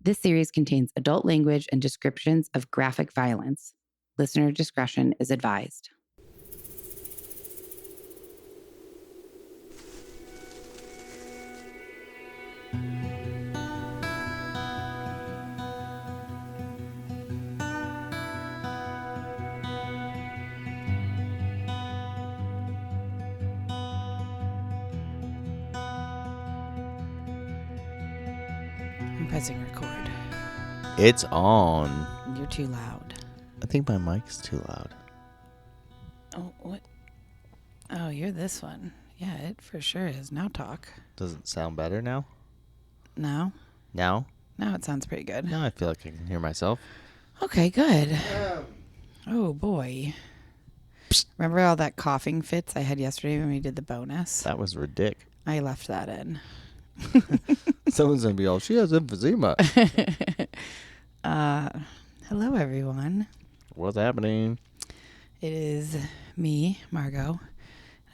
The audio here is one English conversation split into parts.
This series contains adult language and descriptions of graphic violence. Listener discretion is advised. I'm pressing record. It's on. You're too loud. I think my mic's too loud. Oh, what? Oh, you're this one. Yeah, it for sure is. Now talk. Does it sound better now? Now? Now? Now it sounds pretty good. Now I feel like I can hear myself. Okay, good. Oh, boy. Remember all that coughing fits I had yesterday when we did the bonus? That was ridiculous. I left that in. Someone's going to be all, she has emphysema. Hello, everyone. What's happening? It is me, Margot.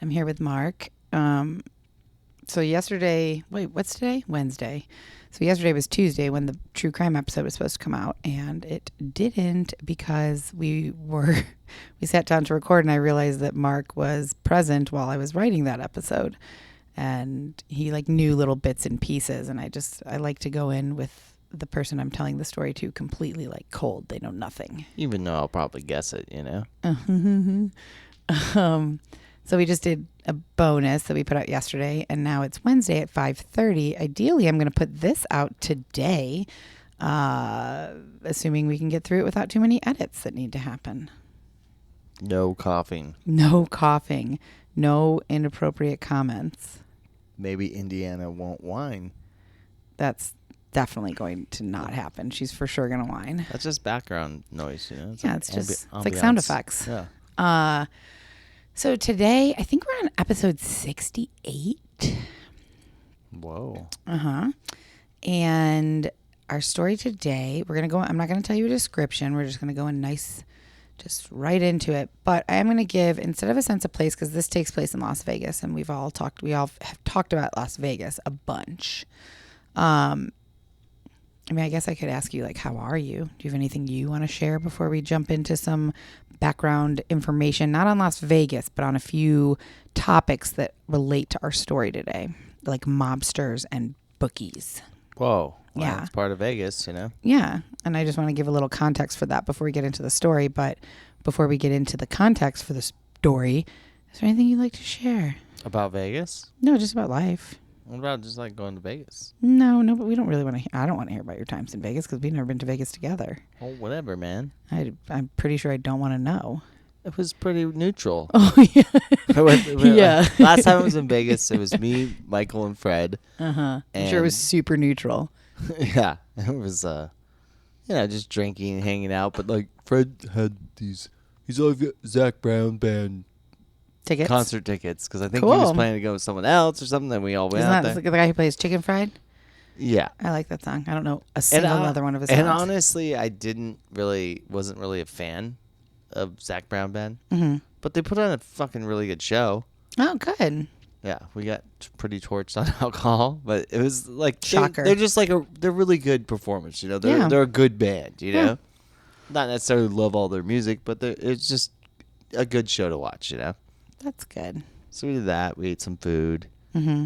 I'm here with Mark. So yesterday, what's today? Wednesday. So yesterday was Tuesday when the true crime episode was supposed to come out, and it didn't because we sat down to record, and I realized that Mark was present while I was writing that episode, and he knew little bits and pieces, and I like to go in with the person I'm telling the story to completely cold. They know nothing. Even though I'll probably guess it, you know? So we just did a bonus that we put out yesterday, and now it's Wednesday at 5:30. Ideally, I'm going to put this out today, assuming we can get through it without too many edits that need to happen. No coughing. No coughing. No inappropriate comments. Maybe Indiana won't whine. That's definitely going to not happen. She's for sure going to whine. That's just background noise, you know? It's like sound effects. Yeah. So today, I think we're on episode 68. Whoa. Uh-huh. And our story today, I'm not going to tell you a description. We're just going to go in just right into it. But I am going to give, instead of a sense of place, because this takes place in Las Vegas, and we all have talked about Las Vegas a bunch. I guess I could ask you, how are you? Do you have anything you want to share before we jump into some background information, not on Las Vegas, but on a few topics that relate to our story today, like mobsters and bookies? Whoa. Well, Yeah. it's part of Vegas, you know? Yeah. And I just want to give a little context for that before we get into the story. But before we get into the context for the story, is there anything you'd like to share? About Vegas? No, just about life. What about just going to Vegas? No, but we don't really want to. I don't want to hear about your times in Vegas because we've never been to Vegas together. Oh, whatever, man. I'm pretty sure I don't want to know. It was pretty neutral. Oh, yeah. Yeah. Last time I was in Vegas, it was me, Michael, and Fred. Uh-huh. I'm sure it was super neutral. Yeah. It was, just drinking, hanging out. But, Fred had he's all got Zach Brown band Tickets? concert tickets. Because I think Cool. he was planning to go with someone else or something. Then we all went out there. Isn't that the guy who plays Chicken Fried? Yeah. I like that song. I don't know a single other one of his songs. And honestly, I wasn't really a fan of Zach Brown Band. Mm-hmm. But they put on a fucking really good show. Oh, good. Yeah, we got pretty torched on alcohol, but it was Shocker. They're just they're really good performers, you know. They're a good band, you know. Not necessarily love all their music, but it's just a good show to watch, you know. That's good. So we did that. We ate some food. Mm-hmm.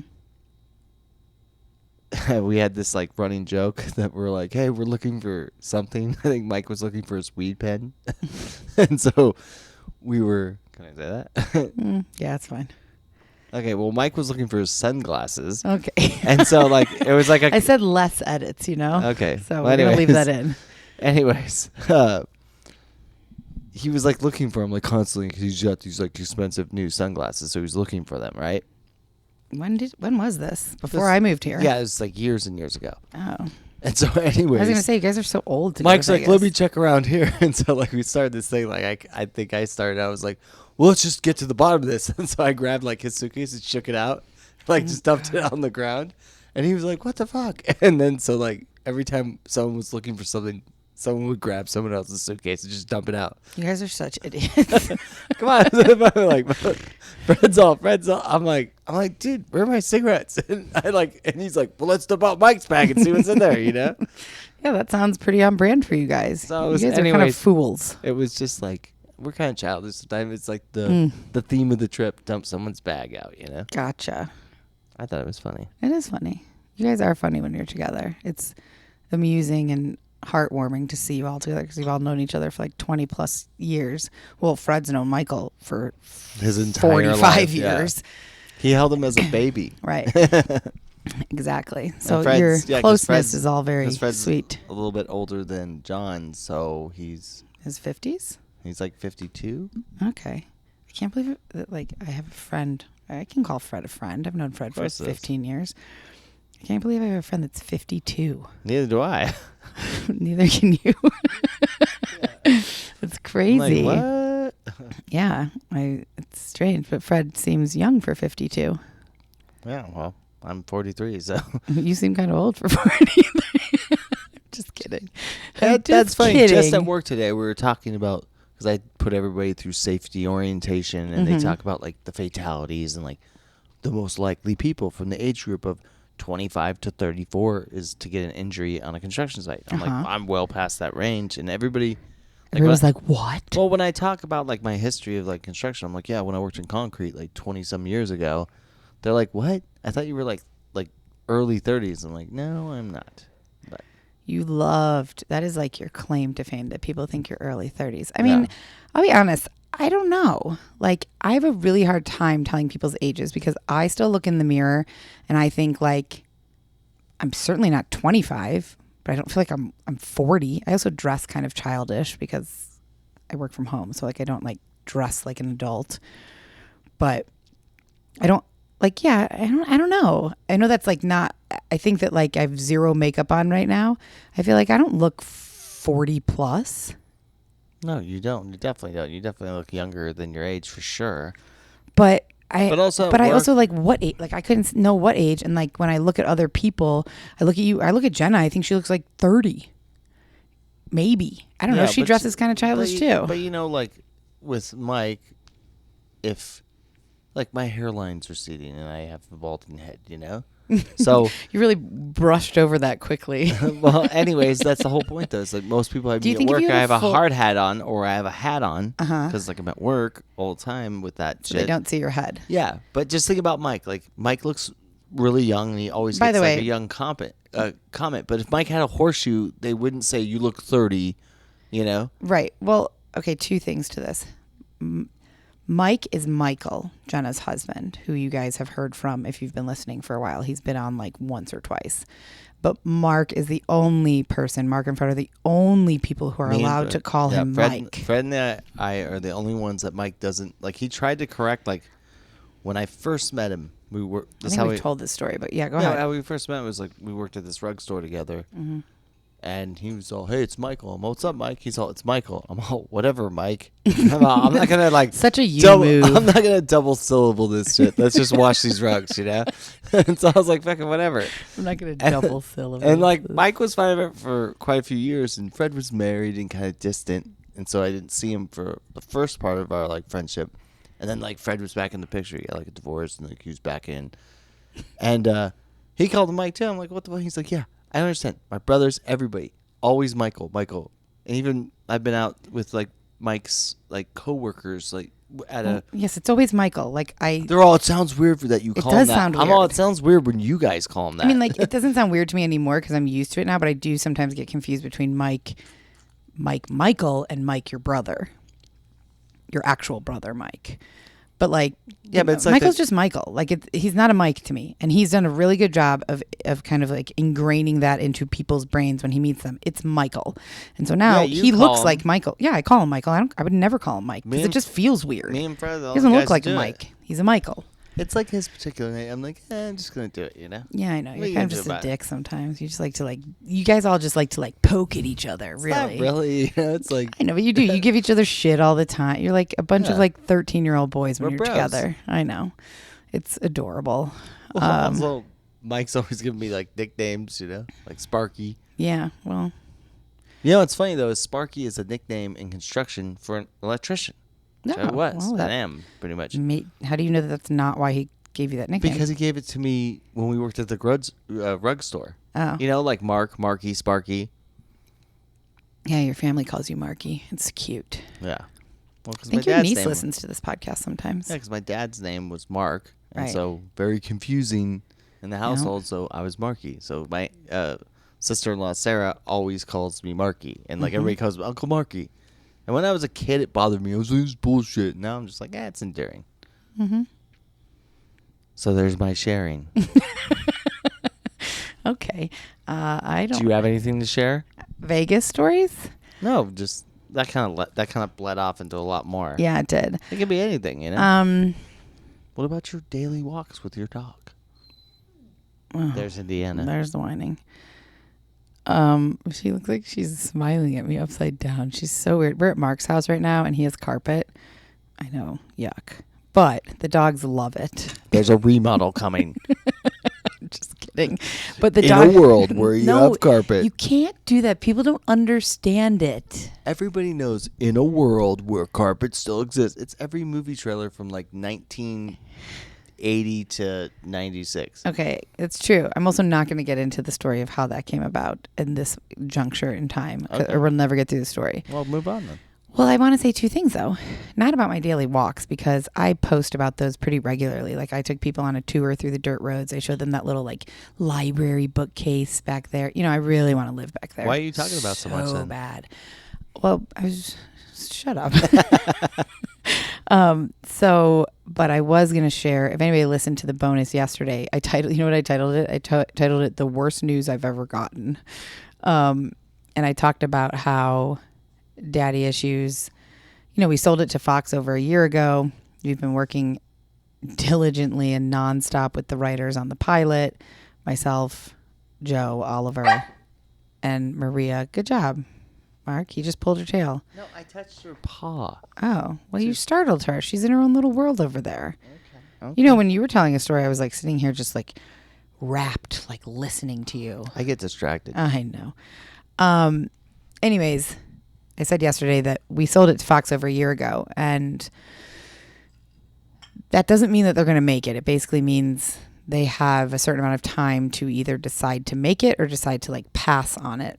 We had this like running joke that we're like, hey, we're looking for something. I think Mike was looking for his weed pen. And so we were, can I say that? Yeah, it's fine. Okay, well, Mike was looking for his sunglasses. Okay. And so like, it was like a... I said less edits, you know? Okay. So we're going to leave that in. Anyways, he was like looking for them like constantly because he's got these like expensive new sunglasses. So he was looking for them, right? When was this? Before I moved here? Yeah, it was like years and years ago. Oh. And so anyways, I was going to say, you guys are so old to Mike's go to like, Vegas. let me check around here. And so like we started this thing. Like I think I started, I was like, well, let's just get to the bottom of this. And so I grabbed like his suitcase and shook it out, like just dumped it on the ground. And he was like, what the fuck? And then so like every time someone was looking for something, someone would grab someone else's suitcase and just dump it out. You guys are such idiots. Come on. I'm like, Fred's all. I'm like, dude, where are my cigarettes? And he's like, well, let's dump out Mike's bag and see what's in there, you know? Yeah, that sounds pretty on brand for you guys. So You guys are kind of fools. It was just like, we're kind of childish sometimes. It's like the theme of the trip, dump someone's bag out, you know? Gotcha. I thought it was funny. It is funny. You guys are funny when you're together. It's amusing and heartwarming to see you all together because you've all known each other for like 20 plus years. Well, Fred's known Michael for his entire 45 life, years. Yeah. He held him as a baby. Right. Exactly. So Fred's, your closeness is all very Fred's sweet. A little bit older than John, so he's his 50s. He's like 52. Okay. I can't believe it, that, like, I have a friend. I can call Fred a friend. I've known Fred for 15 years. I can't believe I have a friend that's 52. Neither do I. Neither can you. It's crazy. I'm like, what? Yeah. It's strange, but Fred seems young for 52. Yeah, well, I'm 43, so. You seem kind of old for 43. Just kidding. That's funny. Kidding. Just at work today, we were talking about, because I put everybody through safety orientation, and they talk about like the fatalities and like the most likely people from the age group of 25 to 34 is to get an injury on a construction site. I'm like, I'm well past that range, and everybody. Everyone's like, what? Well, when I talk about like my history of like construction, I'm like, yeah, when I worked in concrete like 20 some years ago, they're like, what? I thought you were like early 30s. I'm like, no, I'm not. But that is like your claim to fame, that people think you're early 30s. I mean, I'll be honest, I don't know. Like, I have a really hard time telling people's ages because I still look in the mirror and I think like, I'm certainly not 25, but I don't feel like I'm 40. I also dress kind of childish because I work from home. So like, I don't like dress like an adult, but I don't like, yeah, I don't know. I know that's like not, I think that like I have zero makeup on right now. I feel like I don't look 40 plus. No, you don't. You definitely don't. You definitely look younger than your age for sure. But I also like what age, like I couldn't know what age. And like when I look at other people, I look at you, I look at Jenna, I think she looks like 30. Maybe. I don't know. She dresses kind of childish too. But you know, like with Mike, if like my hairline's receding and I have a balding head, you know? So you really brushed over that quickly. Well, anyways, that's the whole point though. It's like most people I meet at work, I have a hard hat on or I have a hat on because like I'm at work all the time with that shit. They don't see your head. Yeah, but just think about Mike. Like Mike looks really young and he always gets like a young comment. But if Mike had a horseshoe, they wouldn't say you look 30, you know? Right. Well, okay, two things to this. Mike is Michael, Jenna's husband, who you guys have heard from if you've been listening for a while. He's been on like once or twice. But Mark is the only person, Mark and Fred are the only people who are allowed to call him Mike. Fred and I are the only ones that Mike doesn't, like he tried to correct, like when I first met him, I think we've told this story, but yeah, go ahead. How we first met was like we worked at this rug store together. Mm-hmm. And he was all, hey, it's Michael. I'm all, what's up, Mike? He's all, it's Michael. I'm all, whatever, Mike. I'm not going to like. Such a move. I'm not going to double syllable this shit. Let's just wash these rugs, you know? And so I was like, fucking whatever. I'm not going to double syllable. And like Mike was fine with it for quite a few years. And Fred was married and kind of distant. And so I didn't see him for the first part of our like friendship. And then like Fred was back in the picture. He got like a divorce and like he was back in. And he called him Mike too. I'm like, what the fuck? He's like, yeah. I understand. My brothers, everybody, always Michael. And even I've been out with like Mike's like coworkers, like at yes, it's always Michael. Like they're all. It sounds weird that you call him that. It does sound weird. It sounds weird when you guys call him that. I mean, like it doesn't sound weird to me anymore because I'm used to it now. But I do sometimes get confused between Michael, and Mike, your brother, your actual brother, Mike. But like, yeah, but it's like Michael's just Michael. Like he's not a Mike to me, and he's done a really good job of kind of like ingraining that into people's brains when he meets them. It's Michael, and so now he looks like Michael. Yeah, I call him Michael. I would never call him Mike because it just feels weird. Me and Fred, he doesn't look like a Mike. He's a Michael. It's like his particular name. I'm like, I'm just gonna do it, you know? Yeah, I know. You're kind of just a dick sometimes. You just like to you guys all just like to like poke at each other. Really, not really. You know, it's like I know, but you do. You give each other shit all the time. You're like a bunch of like 13-year-old boys when you're together. I know, it's adorable. Well, also, Mike's always giving me like nicknames, you know, like Sparky. Yeah, well, you know what's funny though is Sparky is a nickname in construction for an electrician. No, I am pretty much. How do you know that that's not why he gave you that nickname? Because he gave it to me when we worked at the rug store. Oh, you know, like Mark, Marky, Sparky. Yeah, your family calls you Marky. It's cute. Yeah. Well, I think your niece listens to this podcast sometimes. Yeah, because my dad's name was Mark, and Right. so very confusing in the household. So I was Marky. So my sister-in-law Sarah always calls me Marky, and like everybody calls me Uncle Marky. And when I was a kid, it bothered me. I was like, "This is bullshit." Now I'm just like, it's endearing. Mm-hmm. So there's my sharing. Okay. I don't. Do you have anything to share? Vegas stories? No, just that kind of bled off into a lot more. Yeah, it did. It could be anything, you know. What about your daily walks with your dog? Oh, There's Indiana. There's the whining. She looks like she's smiling at me upside down. She's so weird. We're at Mark's house right now, and he has carpet. I know, yuck. But the dogs love it. There's a remodel coming. Just kidding. But the In dog, a world where you have carpet. You can't do that. People don't understand it. Everybody knows in a world where carpet still exists. It's every movie trailer from like 1980 to 96. Okay, it's true. I'm also not going to get into the story of how that came about in this juncture in time, or we'll never get through the story. Well, move on then. Well, I want to say two things, though. Not about my daily walks, because I post about those pretty regularly. Like, I took people on a tour through the dirt roads. I showed them that little, like, library bookcase back there. You know, I really want to live back there. Why are you talking about so much then? So bad. Well, I was... Shut up. But I was going to share, if anybody listened to the bonus yesterday, you know what I titled it? I titled it The Worst News I've Ever Gotten. And I talked about how daddy issues, you know, we sold it to Fox over a year ago. We've been working diligently and nonstop with the writers on the pilot, myself, Joe, Oliver, and Maria. Good job, Mark. You just pulled her tail. No, I touched her paw. Oh, well, you startled her. She's in her own little world over there. Okay. You know, when you were telling a story, I was like sitting here just like rapt, like listening to you. I get distracted. I know. Anyways, I said yesterday that we sold it to Fox over a year ago, and that doesn't mean that they're going to make it. It basically means they have a certain amount of time to either decide to make it or decide to like pass on it.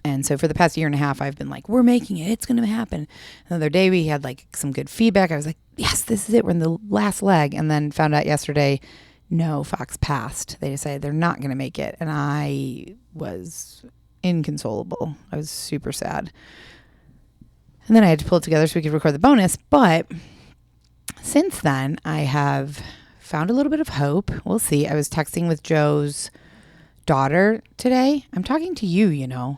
And so for the past year and a half, I've been like, we're making it. It's going to happen. The other day we had like some good feedback. I was like, yes, this is it. We're in the last leg. And then found out yesterday, no, Fox passed. They decided they're not going to make it. And I was inconsolable. I was super sad. And then I had to pull it together so we could record the bonus. But since then, I have found a little bit of hope. We'll see. I was texting with Joe's daughter today. I'm talking to you, you know.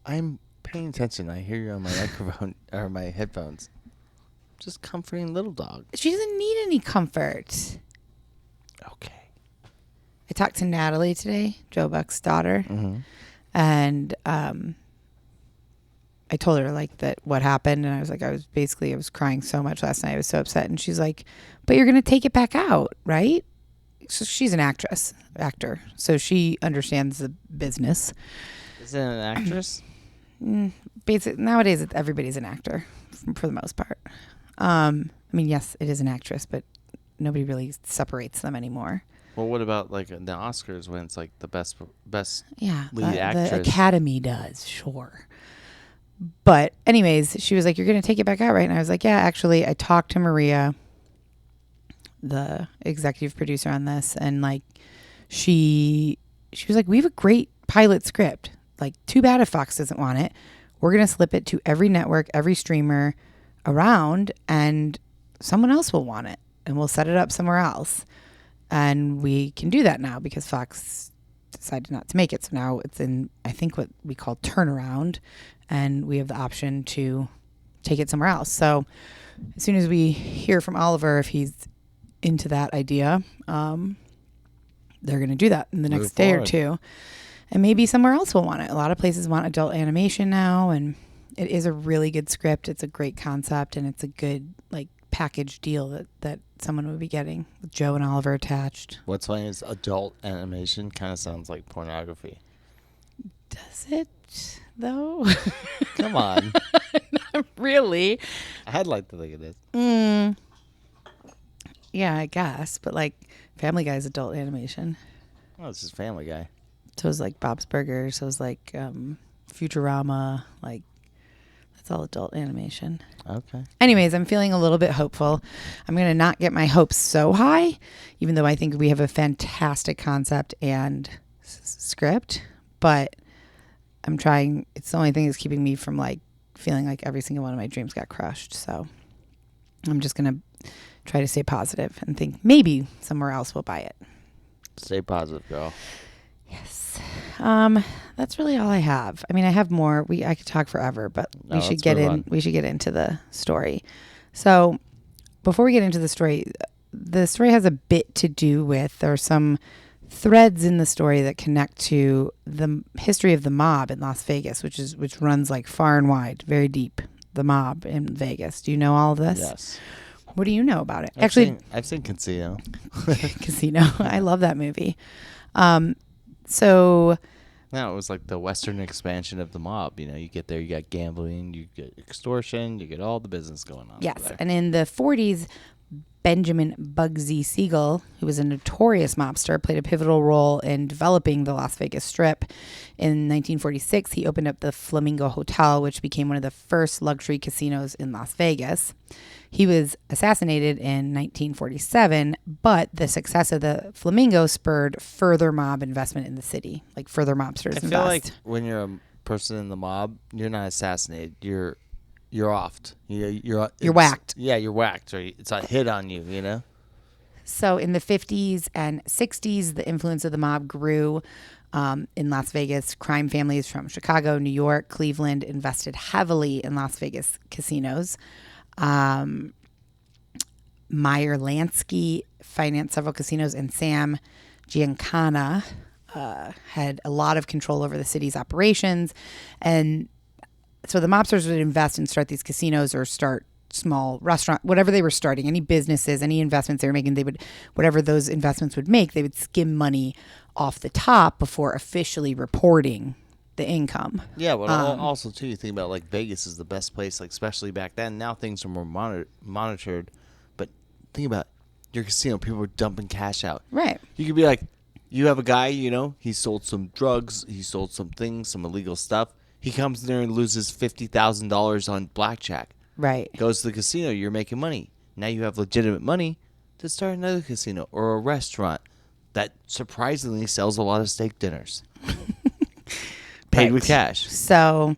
I'm paying attention. I hear you on my microphone or my headphones. Just comforting little dog. She doesn't need any comfort. Okay. I talked to Natalie today, Joe Buck's daughter. Mm-hmm. And I told her like that what happened, and I was like, I was crying so much last night. I was so upset. And she's like, but you're gonna take it back out, right? So she's an actor, so she understands the business. Is it an actress? Nowadays everybody's an actor for the most part. I mean, yes, it is an actress, but nobody really separates them anymore. Well, what about like the Oscars when it's like the best lead actress? The Academy does, sure. But anyways, she was like, you're going to take it back out, right? And I was like, yeah, actually, I talked to Maria, the executive producer on this, and like she was like, we have a great pilot script. Like, too bad if Fox doesn't want it. We're going to slip it to every network, every streamer around, and someone else will want it, and we'll set it up somewhere else. And we can do that now because Fox decided not to make it. So now it's in, I think, what we call turnaround, and we have the option to take it somewhere else. So as soon as we hear from Oliver, if he's into that idea, they're going to do that in the next day or two. And maybe somewhere else will want it. A lot of places want adult animation now, and it is a really good script. It's a great concept, and it's a good like package deal that someone would be getting with Joe and Oliver attached. What's funny is adult animation kind of sounds like pornography. Does it, though? Come on. Not really. I'd like to think it is. Yeah, I guess. But like Family Guy's adult animation. Oh, this is Family Guy. So it's like Bob's Burgers. So it's like Futurama, like that's all adult animation. Okay. Anyways, I'm feeling a little bit hopeful. I'm going to not get my hopes so high, even though I think we have a fantastic concept and script, but I'm trying. It's the only thing that's keeping me from like feeling like every single one of my dreams got crushed. So I'm just going to try to stay positive and think maybe somewhere else will buy it. Stay positive, girl. Yes. That's really all I have. I mean, I have more. I could talk forever, but we should get in. We should get into the story. So before we get into the story has a bit to do with, there are some threads in the story that connect to the history of the mob in Las Vegas, which runs like far and wide, very deep. The mob in Vegas. Do you know all of this? Yes. What do you know about it? I've seen Casino. Casino. I love that movie. So no, it was like the Western expansion of the mob. You know, you get there, you got gambling, you get extortion, you get all the business going on. Yes, and in the 40s, Benjamin Bugsy Siegel, who was a notorious mobster, played a pivotal role in developing the Las Vegas Strip. In 1946, he opened up the Flamingo Hotel, which became one of the first luxury casinos in Las Vegas. He was assassinated in 1947, but the success of the Flamingo spurred further mob investment in the city, like further mobsters invest. I feel like when you're a person in the mob, you're not assassinated. You're offed. You're whacked. Yeah, you're whacked. Or it's a hit on you, you know? So in the 50s and 60s, the influence of the mob grew in Las Vegas. Crime families from Chicago, New York, Cleveland invested heavily in Las Vegas casinos. Meyer Lansky financed several casinos, and Sam Giancana had a lot of control over the city's operations. And so the mobsters would invest and start these casinos or start small restaurant, whatever they were starting, any businesses, any investments they were making, whatever those investments would make, they would skim money off the top before officially reporting the income. Yeah, but also too, you think about like Vegas is the best place, like especially back then. Now things are more monitored, but think about your casino. People are dumping cash out. Right. You could be like, you have a guy, you know, he sold some drugs, he sold some things, some illegal stuff. He comes in there and loses $50,000 on blackjack. Right. Goes to the casino. You're making money. Now you have legitimate money to start another casino or a restaurant that surprisingly sells a lot of steak dinners. Paid with cash. So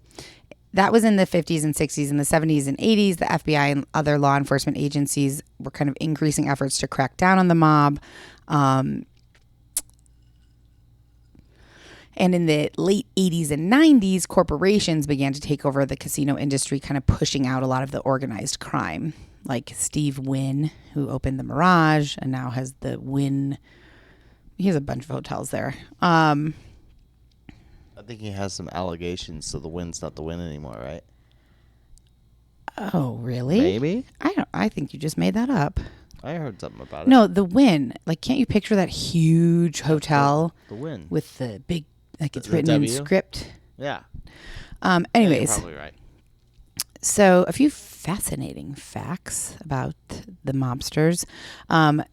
that was in the 50s and 60s. In the 70s and 80s, the FBI and other law enforcement agencies were kind of increasing efforts to crack down on the mob. And in the late 80s and 90s, corporations began to take over the casino industry, kind of pushing out a lot of the organized crime. Like Steve Wynn, who opened the Mirage and now has the Wynn. He has a bunch of hotels there. I think he has some allegations, so the Wynn's not the Wynn anymore, right? Oh, really? Maybe. I think you just made that up. I heard something about it. No, the Wynn. Like, can't you picture that huge hotel? The Wynn. With the big, like it's The written in W? script. Yeah. Anyways. You're probably right. So a few fascinating facts about the mobsters.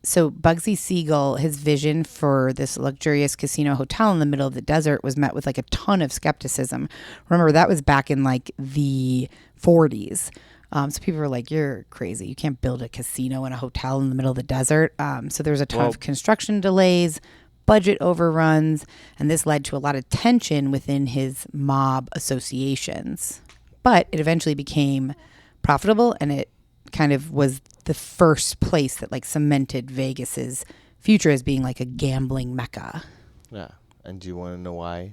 So Bugsy Siegel, his vision for this luxurious casino hotel in the middle of the desert was met with like a ton of skepticism. Remember, that was back in like the 40s. So people were like, you're crazy. You can't build a casino and a hotel in the middle of the desert. So there was a ton of construction delays, budget overruns, and this led to a lot of tension within his mob associations. But it eventually became profitable, and it kind of was the first place that like cemented Vegas's future as being like a gambling mecca. Yeah. And do you want to know why?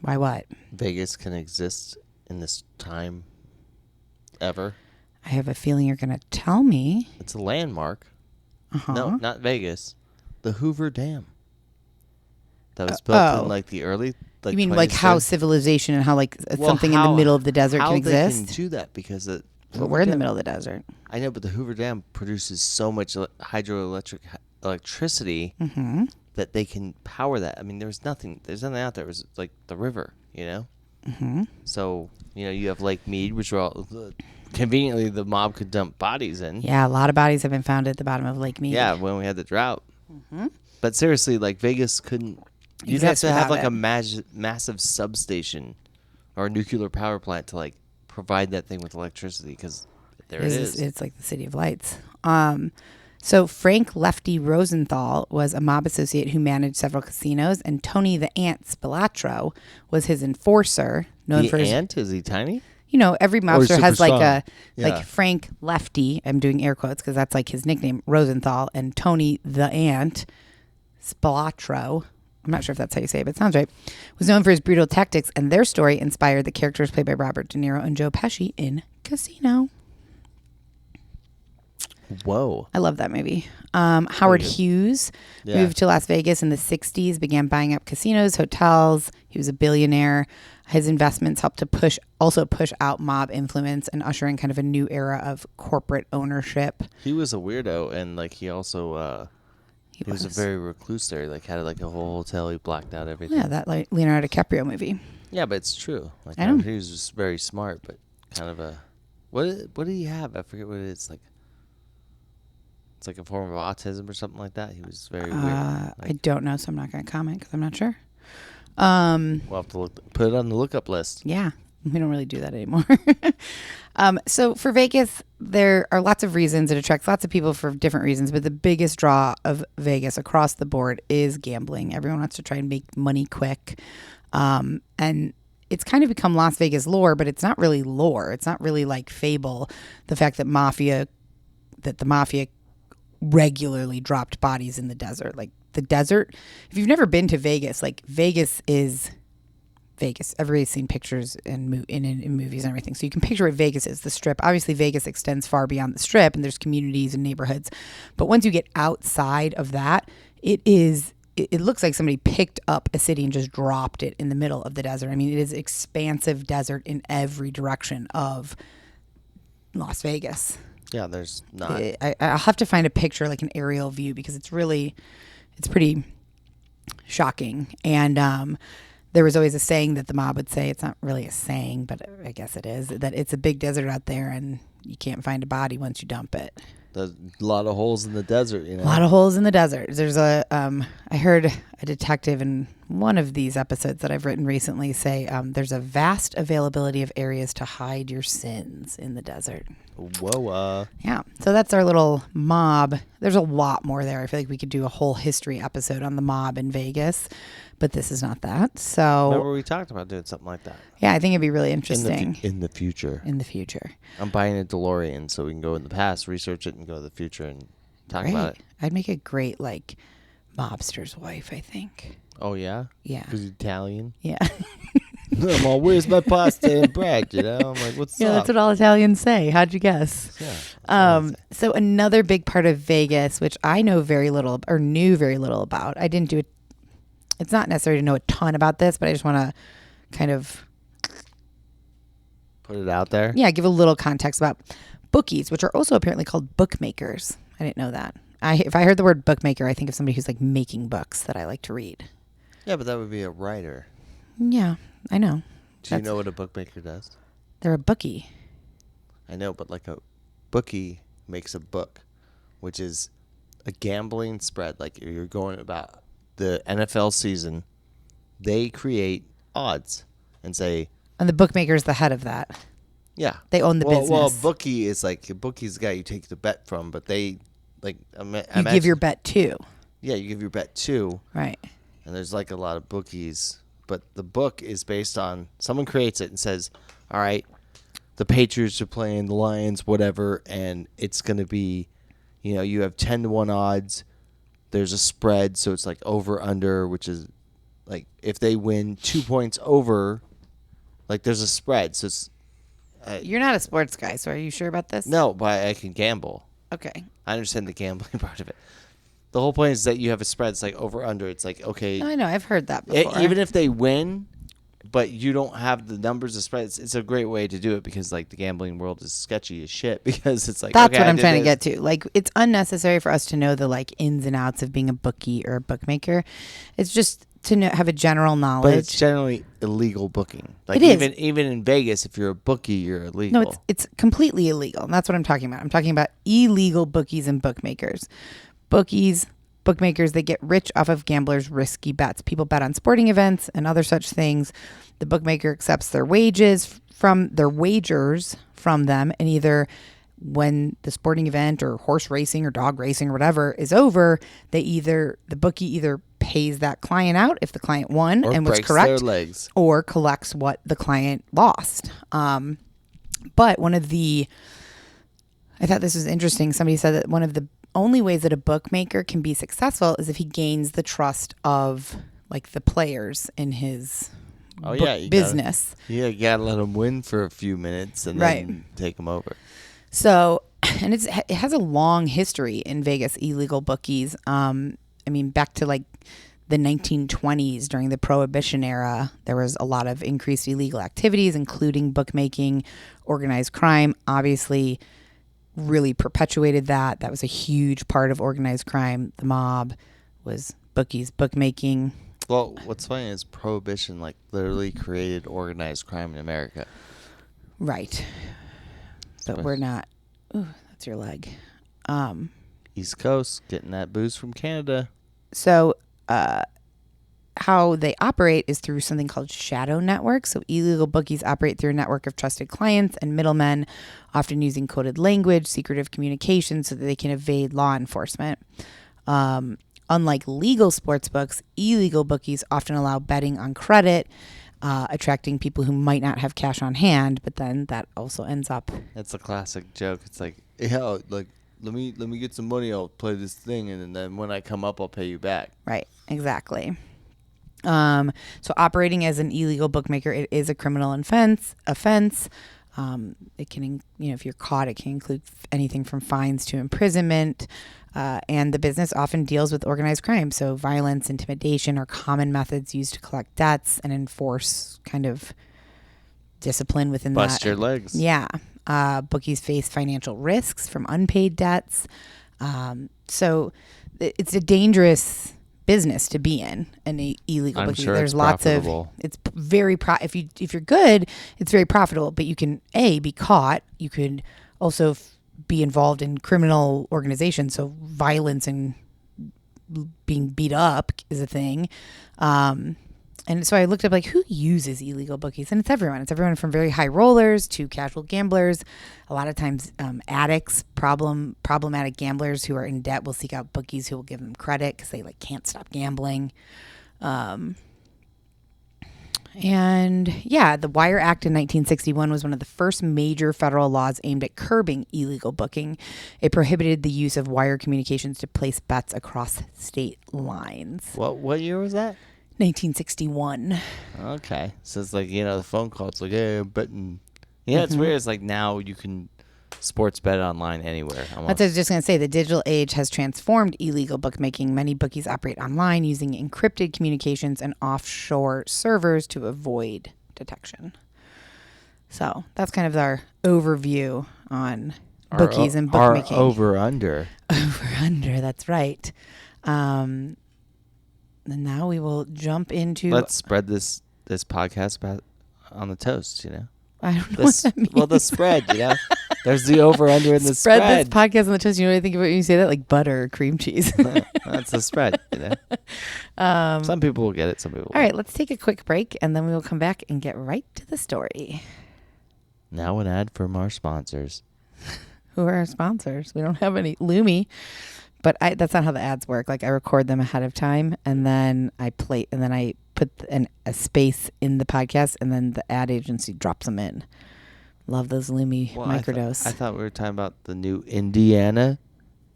Why what? Vegas can exist in this time ever? I have a feeling you're going to tell me. It's a landmark. Uh-huh. No, not Vegas. The Hoover Dam. That was built in like the early. Like you mean like how civilization and how like something in the middle of the desert can exist? How they can do that because we're in the middle of the desert. I know, but the Hoover Dam produces so much hydroelectric electricity that they can power that. I mean, there's nothing out there. It was like the river, you know. Mm-hmm. So you have Lake Mead, which are all conveniently the mob could dump bodies in. Yeah, a lot of bodies have been found at the bottom of Lake Mead. Yeah, when we had the drought. Mm-hmm. But seriously, like Vegas couldn't. You'd have to have like a massive substation or a nuclear power plant to like provide that thing with electricity, because there it is. It's like the City of Lights. So Frank Lefty Rosenthal was a mob associate who managed several casinos, and Tony the Ant Spilatro was his enforcer. Known for The ant, is he tiny? You know, every mobster super has like strong. like Frank Lefty. I'm doing air quotes because that's like his nickname, Rosenthal, and Tony the Ant Spilatro. I'm not sure if that's how you say it, but it sounds right. Was known for his brutal tactics, and their story inspired the characters played by Robert De Niro and Joe Pesci in Casino. Whoa. I love that movie. Howard Hughes moved to Las Vegas in the 60s, began buying up casinos, hotels. He was a billionaire. His investments helped to push out mob influence and usher in kind of a new era of corporate ownership. He was a weirdo, and like he also he was a very recluse there. Like had like a whole hotel. He blacked out everything. Yeah, that like Leonardo DiCaprio movie. Yeah, but it's true. Like I know. he was just very smart, but kind of a what did he have? I forget what it is. Like it's like a form of autism or something like that. He was very weird. I don't know, so I'm not going to comment because I'm not sure. We'll have to put it on the lookup list. Yeah, we don't really do that anymore. So for Vegas, there are lots of reasons. It attracts lots of people for different reasons, but the biggest draw of Vegas across the board is gambling. Everyone wants to try and make money quick. And it's kind of become Las Vegas lore, but it's not really lore. It's not really like fable. The fact that the mafia regularly dropped bodies in the desert. Like the desert, if you've never been to Vegas, like Vegas is Vegas. Everybody's seen pictures in movies and everything. So you can picture what Vegas is, the Strip. Obviously, Vegas extends far beyond the Strip, and there's communities and neighborhoods. But once you get outside of that, it looks like somebody picked up a city and just dropped it in the middle of the desert. I mean, it is expansive desert in every direction of Las Vegas. Yeah, there's not. I'll have to find a picture, like an aerial view, because it's pretty shocking. And there was always a saying that the mob would say. It's not really a saying, but I guess it is, that it's a big desert out there and you can't find a body once you dump it. There's a lot of holes in the desert, you know. A lot of holes in the desert. There's I heard a detective in one of these episodes that I've written recently say there's a vast availability of areas to hide your sins in the desert. Whoa. Yeah. So that's our little mob. There's a lot more there. I feel like we could do a whole history episode on the mob in Vegas, but this is not that. So remember we talked about doing something like that. Yeah, I think it'd be really interesting. In the future. In the future. I'm buying a DeLorean so we can go in the past, research it, and go to the future and talk about it. I'd make a great, like, mobster's wife, I think. Oh, yeah? Yeah. Because he's Italian? Yeah. I'm all, where's my pasta and bread, you know? I'm like, what's Yeah, up? that's what all Italians say. How'd you guess? Yeah. So another big part of Vegas, which I know very little, or knew very little about. I didn't do it. It's not necessary to know a ton about this, but I just want to kind of put it out there? Yeah, give a little context about bookies, which are also apparently called bookmakers. I didn't know that. If I heard the word bookmaker, I think of somebody who's like making books that I like to read. Yeah, but that would be a writer. Yeah, I know. Do you know what a bookmaker does? They're a bookie. I know, but like a bookie makes a book, which is a gambling spread. Like you're going about the NFL season, they create odds and say... And the bookmaker is the head of that. Yeah. They own the business. Well, bookie is like... A bookie's the guy you take the bet from, but they... like you give your bet to. Yeah, you give your bet to. Right. And there's like a lot of bookies. But the book is based on... Someone creates it and says, all right, the Patriots are playing the Lions, whatever, and it's going to be... You know, you have 10-1 odds... There's a spread, so it's like over under, which is like if they win 2 points over, like there's a spread. So it's you're not a sports guy, so are you sure about this? No, but I can gamble. Okay, I understand the gambling part of it. The whole point is that you have a spread. It's like over under. It's like okay, I know I've heard that before. Even if they win, but you don't have the numbers of spreads, it's a great way to do it because like the gambling world is sketchy as shit because it's like that's okay, what I'm trying to get to. Like it's unnecessary for us to know the like ins and outs of being a bookie or a bookmaker. It's just to have a general knowledge. But it's generally illegal booking. Like it is. Even in Vegas, if you're a bookie, you're illegal. No, it's completely illegal. And that's what I'm talking about. I'm talking about illegal bookies and bookmakers. Bookmakers, they get rich off of gamblers' risky bets. People bet on sporting events and other such things. The bookmaker accepts their wagers from them, and either when the sporting event or horse racing or dog racing or whatever is over, the bookie either pays that client out if the client won or and was breaks correct, their legs, or collects what the client lost. But I thought this was interesting. Somebody said that one of the only ways that a bookmaker can be successful is if he gains the trust of like the players in his business. You gotta let them win for a few minutes and then take them over. So, and it has a long history in Vegas, illegal bookies. I mean, back to like the 1920s during the Prohibition era, there was a lot of increased illegal activities, including bookmaking, organized crime. Obviously, really perpetuated that. That was a huge part of organized crime. The mob was bookies, bookmaking. Well, what's funny is Prohibition like literally created organized crime in America. Right. But we're not. Ooh, that's your leg. East Coast, getting that booze from Canada. So, how they operate is through something called shadow networks. So illegal bookies operate through a network of trusted clients and middlemen, often using coded language, secretive communication, so that they can evade law enforcement. Unlike legal sports books, illegal bookies often allow betting on credit, attracting people who might not have cash on hand, but then that also ends up. It's a classic joke. It's like, yeah, like let me get some money. I'll play this thing, and then when I come up, I'll pay you back. Right. Exactly. So operating as an illegal bookmaker, it is a criminal offense. It can, if you're caught, it can include anything from fines to imprisonment. And the business often deals with organized crime. So violence, intimidation are common methods used to collect debts and enforce kind of discipline within that. Bust your legs. Yeah. Bookies face financial risks from unpaid debts. So it's a dangerous business to be in, an illegal bookie. Sure. There's lots profitable. Of it's very if you're good, it's very profitable, but you can be caught. You could also be involved in criminal organizations, so violence and being beat up is a thing. And so I looked up like who uses illegal bookies, and it's everyone. It's everyone from very high rollers to casual gamblers. A lot of times, addicts, problematic gamblers who are in debt will seek out bookies who will give them credit because they like can't stop gambling. And yeah, the Wire Act in 1961 was one of the first major federal laws aimed at curbing illegal booking. It prohibited the use of wire communications to place bets across state lines. What year was that? 1961. Okay. So it's like, the phone call. It's like, hey, I'm betting. Yeah, it's weird. It's like now you can sports bet online anywhere. Almost. That's what I was just going to say. The digital age has transformed illegal bookmaking. Many bookies operate online using encrypted communications and offshore servers to avoid detection. So that's kind of our overview on bookies and bookmaking. Our over-under. Over-under, that's right. And now we will jump into... Let's spread this podcast on the toast, I don't know what that means. Well, the spread, There's the over-under in the spread. Spread this podcast on the toast. You know what I think about when you say that? Like butter or cream cheese. That's the spread, Some people will get it, some people won't. All right, let's take a quick break, and then we will come back and get right to the story. Now an ad from our sponsors. Who are our sponsors? We don't have any. Lumi. But that's not how the ads work. Like I record them ahead of time, and then I put a space in the podcast, and then the ad agency drops them in. Love those Lumi microdose. I thought we were talking about the new Indiana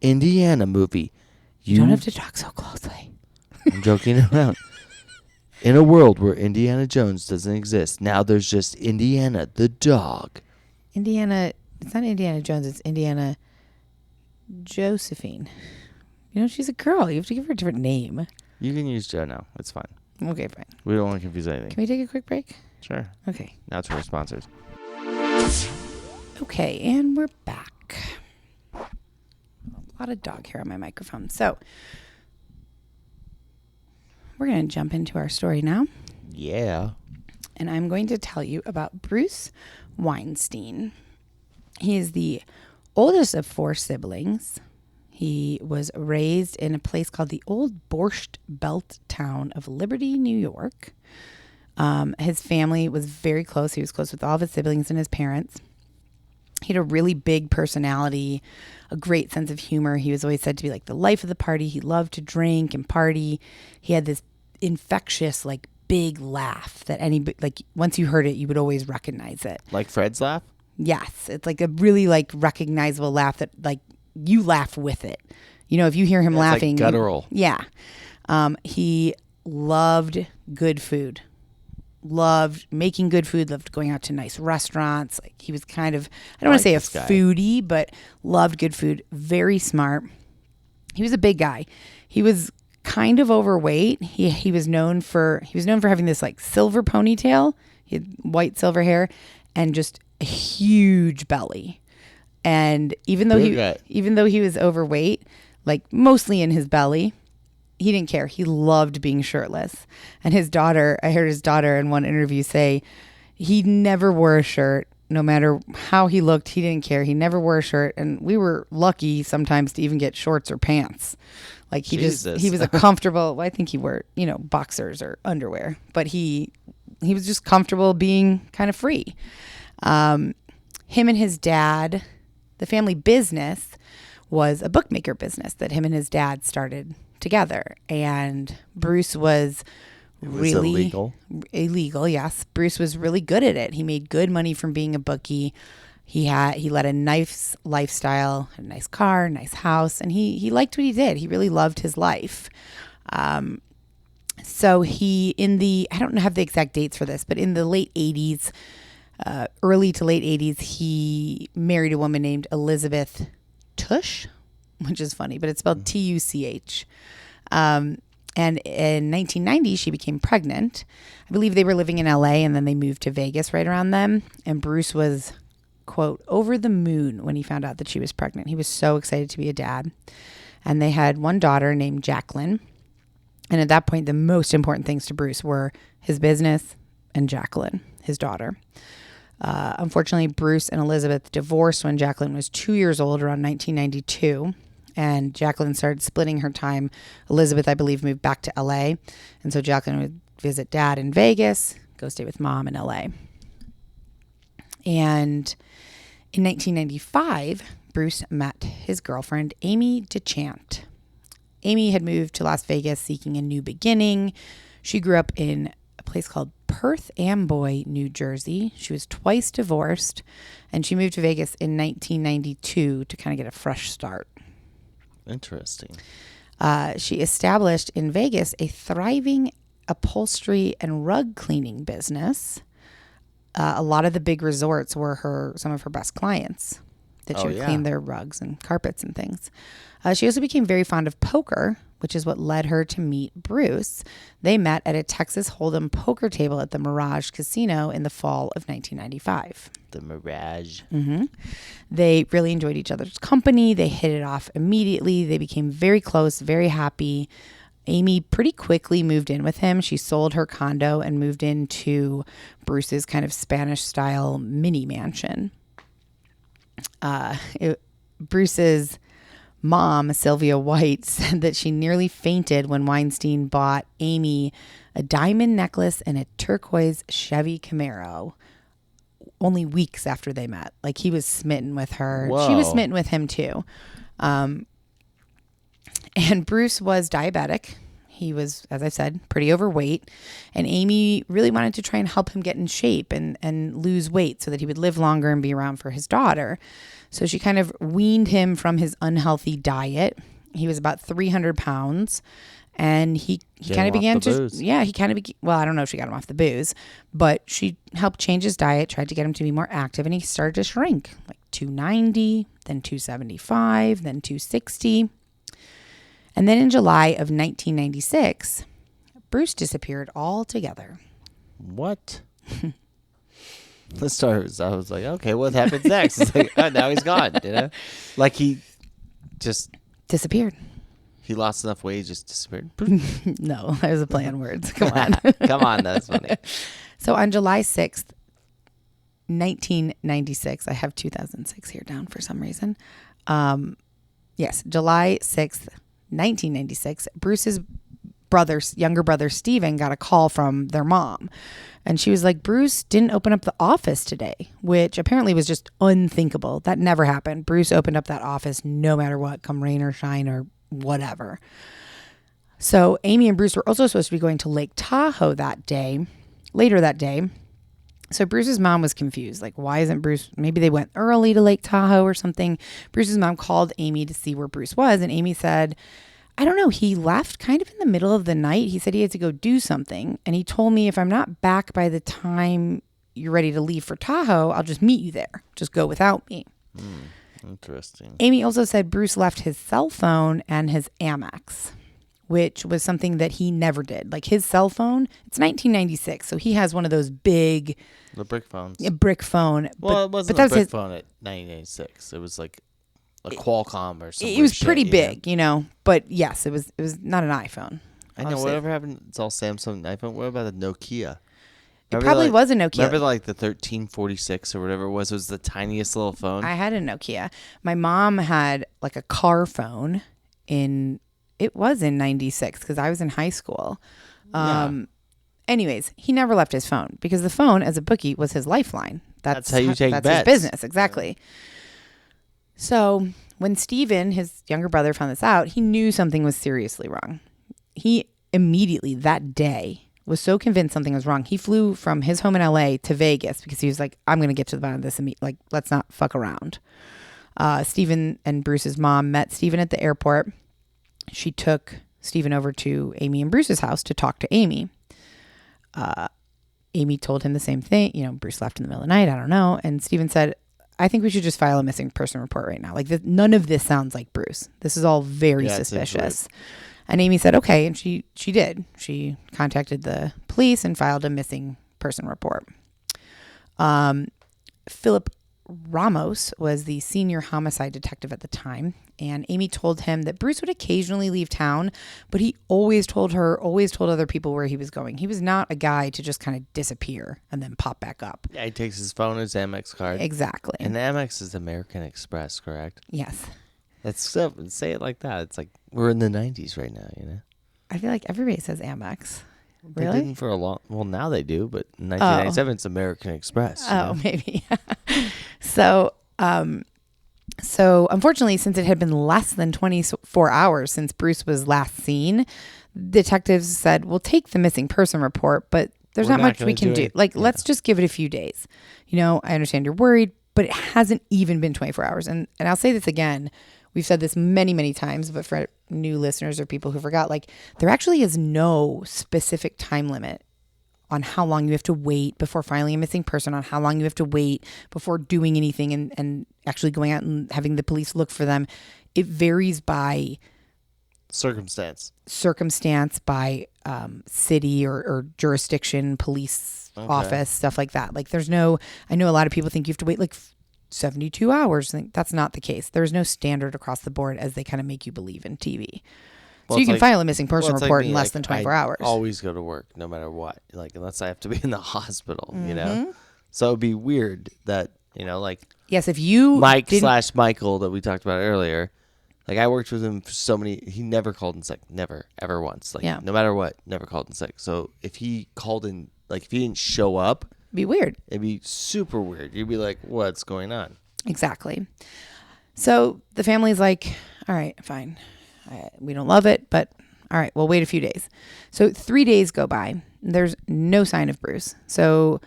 movie. You don't have to talk so closely. I'm joking around. In a world where Indiana Jones doesn't exist, now there's just Indiana the dog. Indiana, it's not Indiana Jones, it's Indiana Josephine. She's a girl. You have to give her a different name. You can use Joe now. It's fine. Okay, fine. We don't want to confuse anything. Can we take a quick break? Sure. Okay. Now to our sponsors. Okay, and we're back. A lot of dog hair on my microphone. So, we're going to jump into our story now. Yeah. And I'm going to tell you about Bruce Weinstein. He is the oldest of 4 siblings. He was raised in a place called the Old Borscht Belt town of Liberty, New York. His family was very close. He was close with all of his siblings and his parents. He had a really big personality, a great sense of humor. He was always said to be like the life of the party. He loved to drink and party. He had this infectious, like big laugh that once you heard it, you would always recognize it. Like Fred's laugh? Yes. It's like a really like recognizable laugh that like you laugh with it. You know, if you hear him laughing. Like guttural. Yeah. He loved good food. Loved making good food, loved going out to nice restaurants. Like he was kind of, I don't want to say a foodie, but loved good food. Very smart. He was a big guy. He was kind of overweight. He was known for having this like silver ponytail. He had white silver hair and just a huge belly. And even though he was overweight, like mostly in his belly, he didn't care. He loved being shirtless. And I heard his daughter in one interview say he never wore a shirt. No matter how he looked, he didn't care. He never wore a shirt. And we were lucky sometimes to even get shorts or pants. Like he was a comfortable, well, I think he wore, boxers or underwear, but he was just comfortable being kind of free. Him and his dad, the family business was a bookmaker business that him and his dad started together. And Bruce was really illegal. Yes. Bruce was really good at it. He made good money from being a bookie. He led a nice lifestyle, a nice car, nice house, and he liked what he did. He really loved his life. So I don't have the exact dates for this, but in the late 80s, early to late 80s, he married a woman named Elizabeth Tush, which is funny, but it's spelled Tuch. And in 1990, she became pregnant. I believe they were living in LA and then they moved to Vegas right around then. And Bruce was, quote, over the moon when he found out that she was pregnant. He was so excited to be a dad. And they had one daughter named Jacqueline. And at that point, the most important things to Bruce were his business and Jacqueline, his daughter. Unfortunately, Bruce and Elizabeth divorced when Jacqueline was 2 years old, around 1992. And Jacqueline started splitting her time. Elizabeth, I believe, moved back to LA. And so Jacqueline would visit dad in Vegas, go stay with mom in LA. And in 1995, Bruce met his girlfriend, Amy DeChant. Amy had moved to Las Vegas seeking a new beginning. She grew up in a place called Perth Amboy, New Jersey. She was twice divorced, and she moved to Vegas in 1992 to kind of get a fresh start. Interesting. She established in Vegas a thriving upholstery and rug cleaning business. A lot of the big resorts were some of her best clients that she would clean their rugs and carpets and things. She also became very fond of poker, which is what led her to meet Bruce. They met at a Texas Hold'em poker table at the Mirage Casino in the fall of 1995. The Mirage. Mm-hmm. They really enjoyed each other's company. They hit it off immediately. They became very close, very happy. Amy pretty quickly moved in with him. She sold her condo and moved into Bruce's kind of Spanish-style mini mansion. Bruce's mom, Sylvia White, said that she nearly fainted when Weinstein bought Amy a diamond necklace and a turquoise Chevy Camaro only weeks after they met. Like, he was smitten with her. Whoa. She was smitten with him too. And Bruce was diabetic. He was, as I said, pretty overweight. And Amy really wanted to try and help him get in shape and lose weight so that he would live longer and be around for his daughter. So she kind of weaned him from his unhealthy diet. He was about 300 pounds. And he kind of began to, well, I don't know if she got him off the booze, but she helped change his diet, tried to get him to be more active, and he started to shrink, like 290, then 275, then 260. And then in July of 1996, Bruce disappeared altogether. What? Let's start. I was like, okay, what happens next? It's like, oh, now he's gone, you know? Like he just disappeared. He lost enough weight, he just disappeared. No, that was a play on words. Come on. Come on, that's funny. So on July 6th, 1996, I have 2006 here down for some reason. Yes, July 6th, 1996, Bruce's younger brother, Steven, got a call from their mom. And she was like, Bruce didn't open up the office today, which apparently was just unthinkable. That never happened. Bruce opened up that office no matter what, come rain or shine or whatever. So Amy and Bruce were also supposed to be going to Lake Tahoe later that day. So Bruce's mom was confused. Like, why isn't Bruce? Maybe they went early to Lake Tahoe or something. Bruce's mom called Amy to see where Bruce was. And Amy said, I don't know. He left kind of in the middle of the night. He said he had to go do something. And he told me if I'm not back by the time you're ready to leave for Tahoe, I'll just meet you there. Just go without me. Interesting. Amy also said Bruce left his cell phone and his Amex, which was something that he never did. Like his cell phone, it's 1996. So he has one of those big... The brick phones. A brick phone. Well, it wasn't a brick phone at 1996. It was like a Qualcomm or something. It was pretty big, But yes, it was not an iPhone. I know. Whatever happened, it's all Samsung and iPhone. What about the Nokia? It probably was a Nokia. Remember like the 1346 or whatever it was? It was the tiniest little phone. I had a Nokia. My mom had like a car phone it was in 96 because I was in high school. Anyways, he never left his phone because the phone as a bookie was his lifeline. That's how you take bets. That's his business. Exactly. So when Steven, his younger brother, found this out, he knew something was seriously wrong. He immediately that day was so convinced something was wrong. He flew from his home in LA to Vegas because he was like, I'm going to get to the bottom of this. Like, let's not fuck around. Steven and Bruce's mom met Steven at the airport. She took Steven over to Amy and Bruce's house to talk to Amy. Amy told him the same thing. Bruce left in the middle of the night. I don't know. And Steven said, I think we should just file a missing person report right now. Like none of this sounds like Bruce. This is all very suspicious. And Amy said, okay. And she did. She contacted the police and filed a missing person report. Philip Ramos was the senior homicide detective at the time. And Amy told him that Bruce would occasionally leave town, but he always told other people where he was going. He was not a guy to just kind of disappear and then pop back up. Yeah, he takes his phone, his Amex card. Exactly. And the Amex is American Express, correct? Yes. Say it like that. It's like we're in the 90s right now, I feel like everybody says Amex. They Really? didn't for a long... Well, now they do, but in 1997, it's American Express. Maybe. So unfortunately, since it had been less than 24 hours since Bruce was last seen, detectives said, we'll take the missing person report, but there's not much we can do. Let's just give it a few days. I understand you're worried, but it hasn't even been 24 hours. And I'll say this again. We've said this many, many times, but for new listeners or people who forgot, there actually is no specific time limit on how long you have to wait before filing a missing person, on how long you have to wait before doing anything and actually going out and having the police look for them. It varies by circumstance, by city or jurisdiction, police office, stuff like that. I know a lot of people think you have to wait 72 hours. That's not the case. There's no standard across the board as they kind of make you believe in TV. So you can file a missing person report in less than 24 hours. I always go to work no matter what, unless I have to be in the hospital, So it'd be weird that, yes, if you Mike/Michael that we talked about earlier, I worked with him for so many, he never called in sick, never, ever once. No matter what, never called in sick. So if he called in, if he didn't show up, it'd be weird. It'd be super weird. You'd be like, what's going on? Exactly. So the family's like, all right, fine. We don't love it, but all right, we'll wait a few days. So 3 days go by. There's no sign of Bruce. So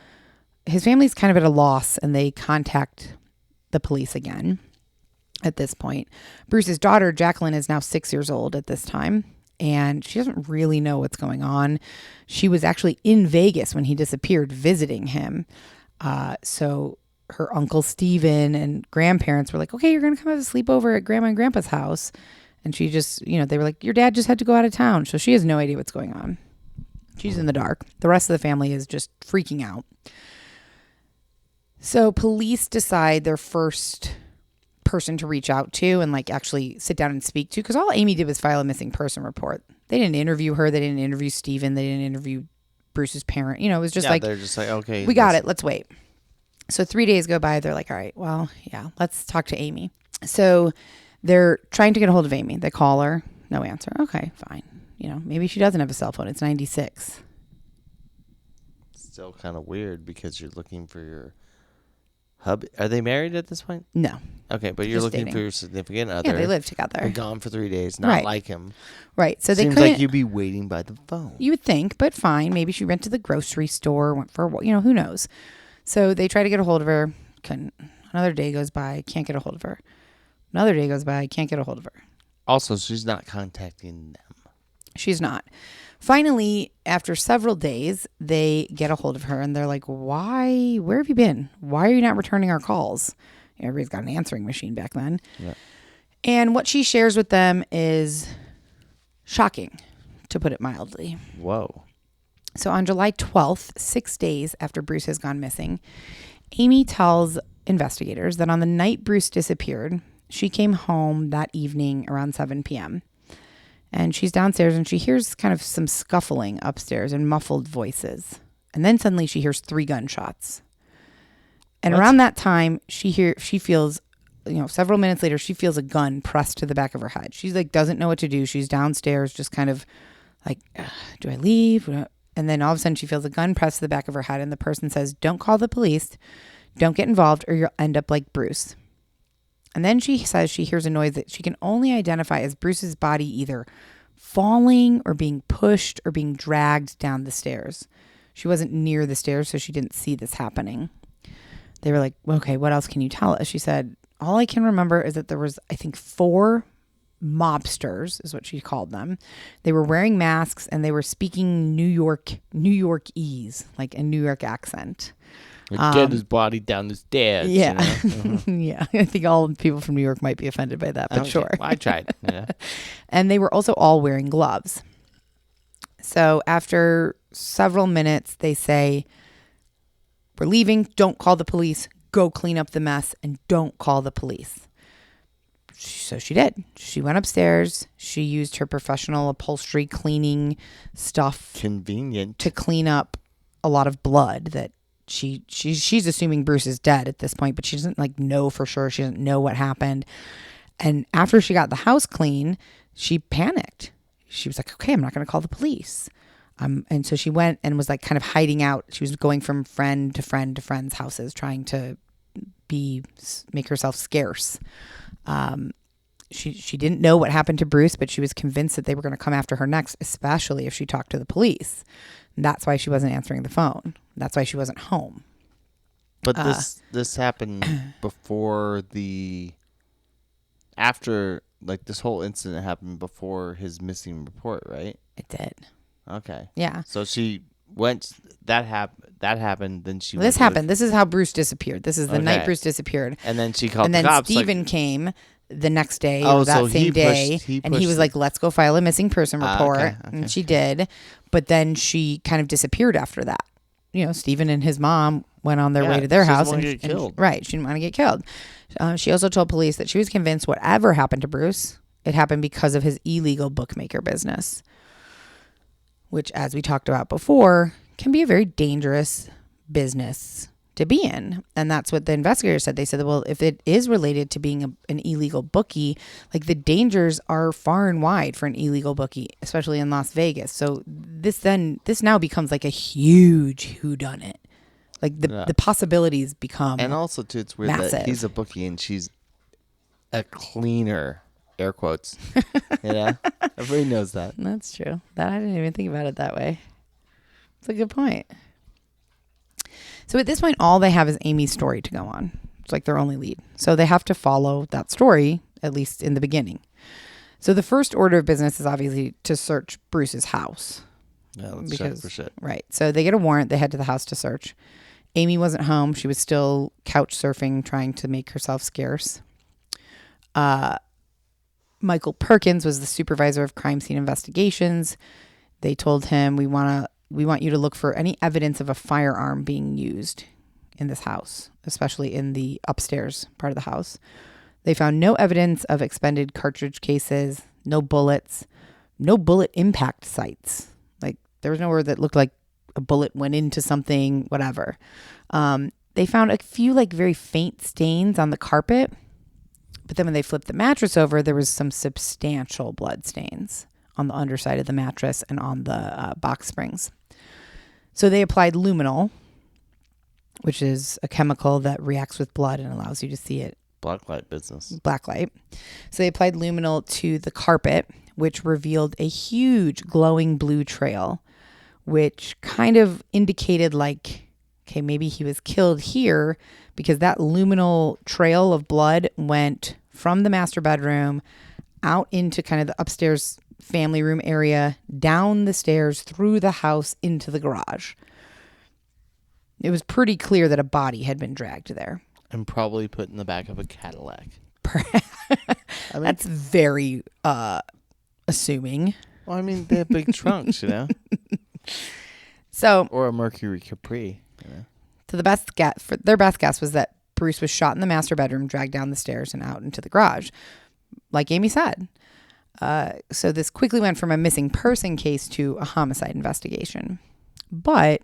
his family's kind of at a loss and they contact the police again at this point. Bruce's daughter, Jacqueline, is now 6 years old at this time, and she doesn't really know what's going on. She was actually in Vegas when he disappeared visiting him. So her uncle Steven and grandparents were like, okay, you're going to come have a sleepover at Grandma and Grandpa's house. And she just, they were like, your dad just had to go out of town. So she has no idea what's going on. She's in the dark. The rest of the family is just freaking out. So police decide their first person to reach out to and actually sit down and speak to, because all Amy did was file a missing person report. They didn't interview her. They didn't interview Steven. They didn't interview Bruce's parent. It was just they're just like, okay, we got it. Let's wait. So 3 days go by. They're like, all right, well, yeah, let's talk to Amy. So they're trying to get a hold of Amy. They call her. No answer. Okay, fine. maybe she doesn't have a cell phone. It's 96. Still kind of weird because you're looking for your hubby. Are they married at this point? No. Okay, but you're Just looking dating. for your significant other. Yeah, they live together. Been gone for 3 days, not Right. like him. Right. So they Seems couldn't. like you'd be waiting by the phone. You would think, but fine. Maybe she went to the grocery store, went for, who knows. So they try to get a hold of her. Couldn't. Another day goes by, can't get a hold of her. Another day goes by, can't get a hold of her. Also, she's not contacting them. She's not. Finally, after several days, they get a hold of her and they're like, why? Where have you been? Why are you not returning our calls? Everybody's got an answering machine back then. Yeah. And what she shares with them is shocking, to put it mildly. Whoa. So on July 12th, 6 days after Bruce has gone missing, Amy tells investigators that on the night Bruce disappeared, she came home that evening around 7 p.m. And she's downstairs and she hears kind of some scuffling upstairs and muffled voices. And then suddenly she hears 3 gunshots. And around that time, she feels, several minutes later, she feels a gun pressed to the back of her head. She's like, doesn't know what to do. She's downstairs, just kind of like, do I leave? And then all of a sudden she feels a gun pressed to the back of her head. And the person says, don't call the police. Don't get involved or you'll end up like Bruce. And then she says she hears a noise that she can only identify as Bruce's body either falling or being pushed or being dragged down the stairs. She wasn't near the stairs, so she didn't see this happening. They were like, okay, what else can you tell us? She said, all I can remember is that there was, I think, 4 mobsters is what she called them. They were wearing masks and they were speaking New Yorkese, like a New York accent. Get his body down the stairs. Yeah. Yeah. I think all people from New York might be offended by that, but Okay. sure. Well, I tried. Yeah. And they were also all wearing gloves. So after several minutes, they say, we're leaving. Don't call the police. Go clean up the mess and don't call the police. So she did. She went upstairs. She used her professional upholstery cleaning stuff Convenient. to clean up a lot of blood that she's assuming Bruce is dead at this point, but she doesn't know for sure. She doesn't know what happened. And after she got the house clean, she panicked. She was like, okay, I'm not going to call the police. And so she went and was kind of hiding out. She was going from friend to friend to friends' houses, trying to make herself scarce. She didn't know what happened to Bruce, but she was convinced that they were going to come after her next, especially if she talked to the police. And that's why she wasn't answering the phone. That's why she wasn't home. But this happened before after this whole incident happened before his missing report, right? It did. Okay. Yeah. So she went. That happened. Then she. This happened. This is how Bruce disappeared. This is the night Bruce disappeared. And then she called and the then cops. Stephen came the next day, Oh, or that so he same day, and he was pushed like, "Let's go file a missing person report." Okay. And she did, but then she kind of disappeared after that. Stephen and his mom went on their way to their she house, doesn't want to get killed. Right, she didn't want to get killed. She also told police that she was convinced whatever happened to Bruce, it happened because of his illegal bookmaker business, which, as we talked about before, can be a very dangerous business to be in. And that's what the investigators said. They said, well, if it is related to being an illegal bookie, the dangers are far and wide for an illegal bookie, especially in Las Vegas. So this now becomes a huge whodunit. The possibilities become And also too, it's weird massive. that he's a bookie and she's a cleaner. Air quotes. Everybody knows that. That's true. I didn't even think about it that way. It's a good point. So at this point, all they have is Amy's story to go on. It's their only lead. So they have to follow that story, at least in the beginning. So the first order of business is obviously to search Bruce's house. Yeah, let's check for shit. Right. So they get a warrant. They head to the house to search. Amy wasn't home. She was still couch surfing, trying to make herself scarce. Michael Perkins was the supervisor of crime scene investigations. They told him, we want you to look for any evidence of a firearm being used in this house, especially in the upstairs part of the house. They found no evidence of expended cartridge cases, no bullets, no bullet impact sites. There was nowhere that looked like a bullet went into something, whatever. They found a few very faint stains on the carpet. But then when they flipped the mattress over, there was some substantial blood stains on the underside of the mattress and on the box springs. So they applied luminol, which is a chemical that reacts with blood and allows you to see it. Blacklight business. Blacklight. So they applied luminol to the carpet, which revealed a huge glowing blue trail, which kind of indicated like, okay, maybe he was killed here, because that luminol trail of blood went from the master bedroom out into kind of the upstairs family room area, down the stairs, through the house, into the garage. It was pretty clear that a body had been dragged there. And probably put in the back of a Cadillac. That's very assuming. Well, I mean, they have big trunks, you know? So, or a Mercury Capri. You know? So their best guess was that Bruce was shot in the master bedroom, dragged down the stairs, and out into the garage, like Amy said. So this quickly went from a missing person case to a homicide investigation. But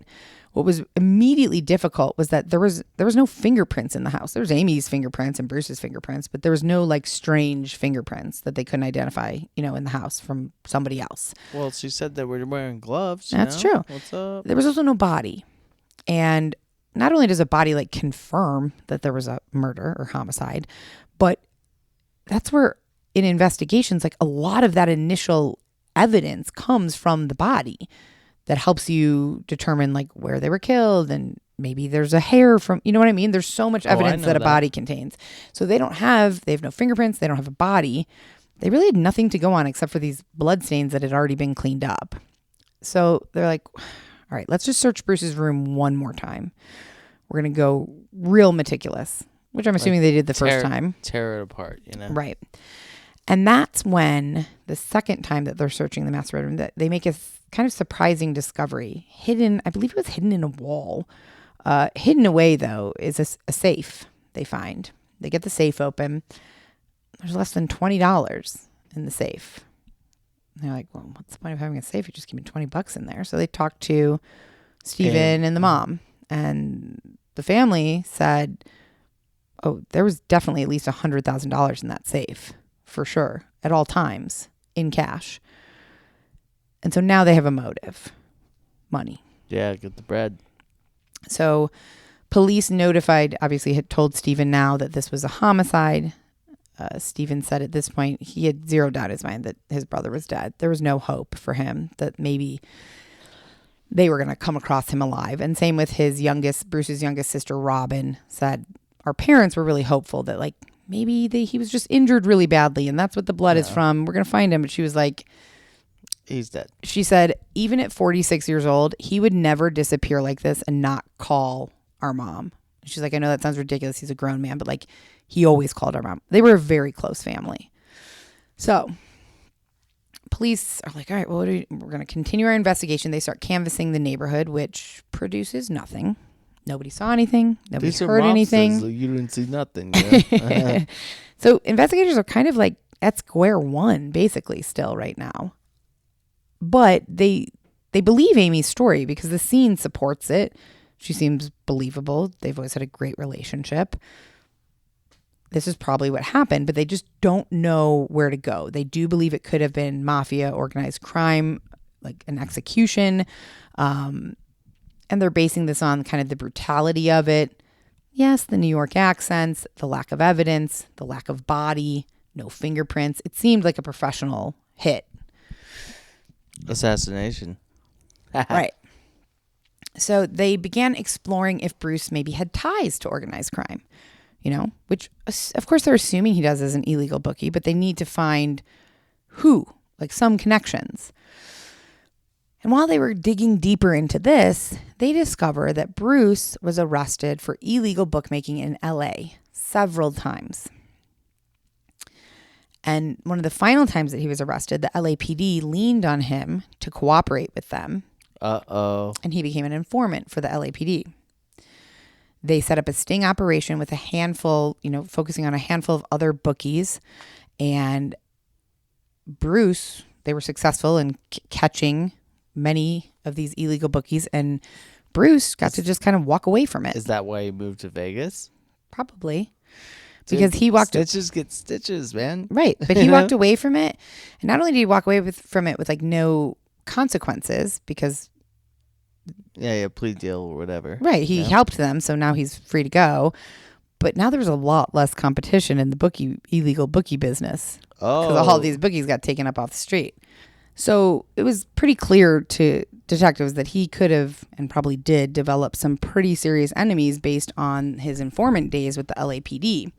what was immediately difficult was that there was no fingerprints in the house. There was Amy's fingerprints and Bruce's fingerprints, but there was no like strange fingerprints that they couldn't identify, in the house from somebody else. Well, she said they were wearing gloves. That's true. What's up? There was also no body. And not only does a body like confirm that there was a murder or homicide, but that's where in investigations, like a lot of that initial evidence comes from the body that helps you determine like where they were killed, and maybe there's a hair from, you know what I mean? There's so much evidence that a body contains. So they have no fingerprints. They don't have a body. They really had nothing to go on except for these bloodstains that had already been cleaned up. So they're like, all right, let's just search Bruce's room one more time. We're going to go real meticulous, which I'm assuming they did the first time. Tear it apart, Right. And that's when the second time that they're searching the master bedroom, that they make a kind of surprising discovery. Hidden, I believe it was hidden in a wall. Hidden away, though, is a safe they find. They get the safe open. There's less than $20 in the safe. And they're like, well, what's the point of having a safe? You're just keeping $20 in there. So they talked to Stephen and the mom. And the family said, oh, there was definitely at least $100,000 in that safe. For sure, at all times, in cash. And so now they have a motive. Money. Yeah, get the bread. So police obviously had told Stephen now that this was a homicide. Stephen said at this point, he had zero doubt in his mind that his brother was dead. There was no hope for him that maybe they were going to come across him alive. And same with Bruce's youngest sister, Robin, said, our parents were really hopeful that like, maybe he was just injured really badly, and that's what the blood is from. We're going to find him. But she was like, he's dead. She said, even at 46 years old, he would never disappear like this and not call our mom. She's like, I know that sounds ridiculous. He's a grown man, but like he always called our mom. They were a very close family. So police are like, all right, well, we're going to continue our investigation. They start canvassing the neighborhood, which produces nothing. Nobody saw anything. Nobody heard anything. You didn't see nothing. So investigators are kind of like at square one, basically, still right now. But they believe Amy's story because the scene supports it. She seems believable. They've always had a great relationship. This is probably what happened, but they just don't know where to go. They do believe it could have been mafia, organized crime, like an execution. And they're basing this on kind of the brutality of it. Yes, the New York accents, the lack of evidence, the lack of body, no fingerprints. It seemed like a professional hit. Assassination. Right. So they began exploring if Bruce maybe had ties to organized crime, which of course they're assuming he does as an illegal bookie, but they need to find who, like some connections. And while they were digging deeper into this, they discover that Bruce was arrested for illegal bookmaking in LA several times. And one of the final times that he was arrested, the LAPD leaned on him to cooperate with them. Uh-oh. And he became an informant for the LAPD. They set up a sting operation with a handful, focusing on a handful of other bookies. And Bruce, they were successful in catching many of these illegal bookies, and Bruce got to just kind of walk away from it. Is that why he moved to Vegas? Probably. because he walked stitches get stitches, man. right, but he walked away from it, and not only did he walk away from it with like no consequences because yeah, plea deal or whatever. Right, he helped them, so now he's free to go. But now there's a lot less competition in the illegal bookie business. Because all these bookies got taken up off the street. So it was pretty clear to detectives that he could have, and probably did, develop some pretty serious enemies based on his informant days with the LAPD.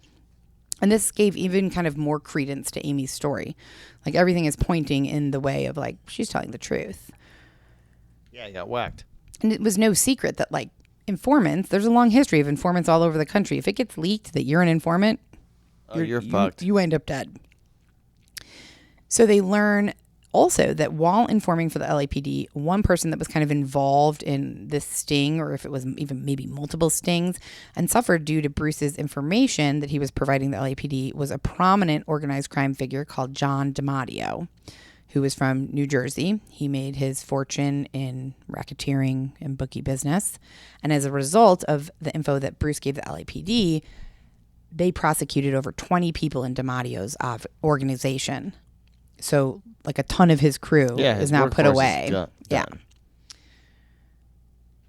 And this gave even kind of more credence to Amy's story. Like, everything is pointing in the way of, like, she's telling the truth. Yeah, he got whacked. And it was no secret that, like, informants, there's a long history of informants all over the country. If it gets leaked that you're an informant, you're fucked. You end up dead. So they learn also that while informing for the LAPD, one person that was kind of involved in this sting, or if it was even maybe multiple stings, and suffered due to Bruce's information that he was providing the LAPD, was a prominent organized crime figure called John DiMatteo, who was from New Jersey. He made his fortune in racketeering and bookie business. And as a result of the info that Bruce gave the LAPD, they prosecuted over 20 people in DiMatteo's organization. So, like, a ton of his crew is now put away. Yeah.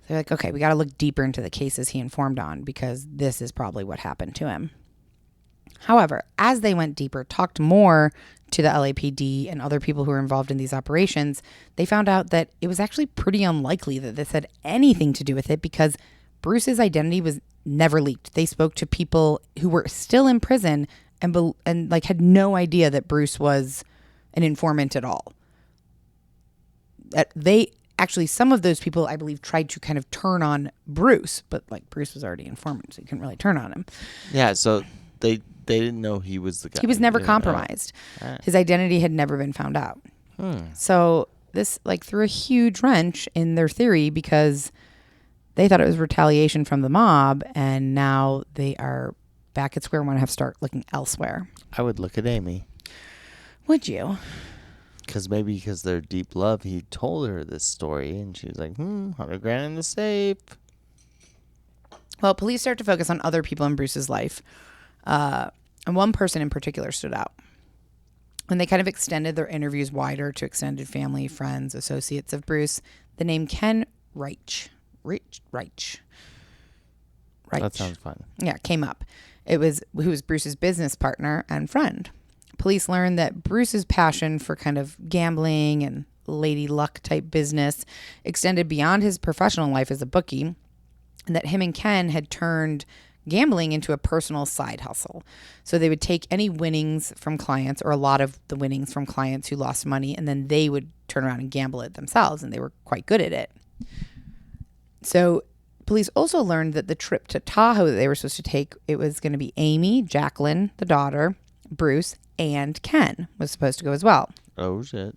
They're like, okay, we got to look deeper into the cases he informed on because this is probably what happened to him. However, as they went deeper, talked more to the LAPD and other people who were involved in these operations, they found out that it was actually pretty unlikely that this had anything to do with it because Bruce's identity was never leaked. They spoke to people who were still in prison and like had no idea that Bruce was an informant at all. Some of those people, I believe, tried to kind of turn on Bruce, but like Bruce was already an informant, so you couldn't really turn on him. Yeah, so they didn't know he was the guy. He was never compromised. His identity had never been found out. So this like threw a huge wrench in their theory because they thought it was retaliation from the mob, and now they are back at square one and have to start looking elsewhere. I would look at Amy. Would you? Because their deep love, he told her this story, and she was like, $100,000 in the safe. Well, police start to focus on other people in Bruce's life. And one person in particular stood out. When they kind of extended their interviews wider to extended family, friends, associates of Bruce, the name Ken Reich. That sounds fun. Yeah, came up. Who was Bruce's business partner and friend. Police learned that Bruce's passion for kind of gambling and lady luck type business extended beyond his professional life as a bookie, and that him and Ken had turned gambling into a personal side hustle. So they would take any winnings from clients, or a lot of the winnings from clients who lost money, and then they would turn around and gamble it themselves, and they were quite good at it. So police also learned that the trip to Tahoe that they were supposed to take, it was going to be Amy, Jacqueline, the daughter, Bruce, and Ken was supposed to go as well. Oh, shit.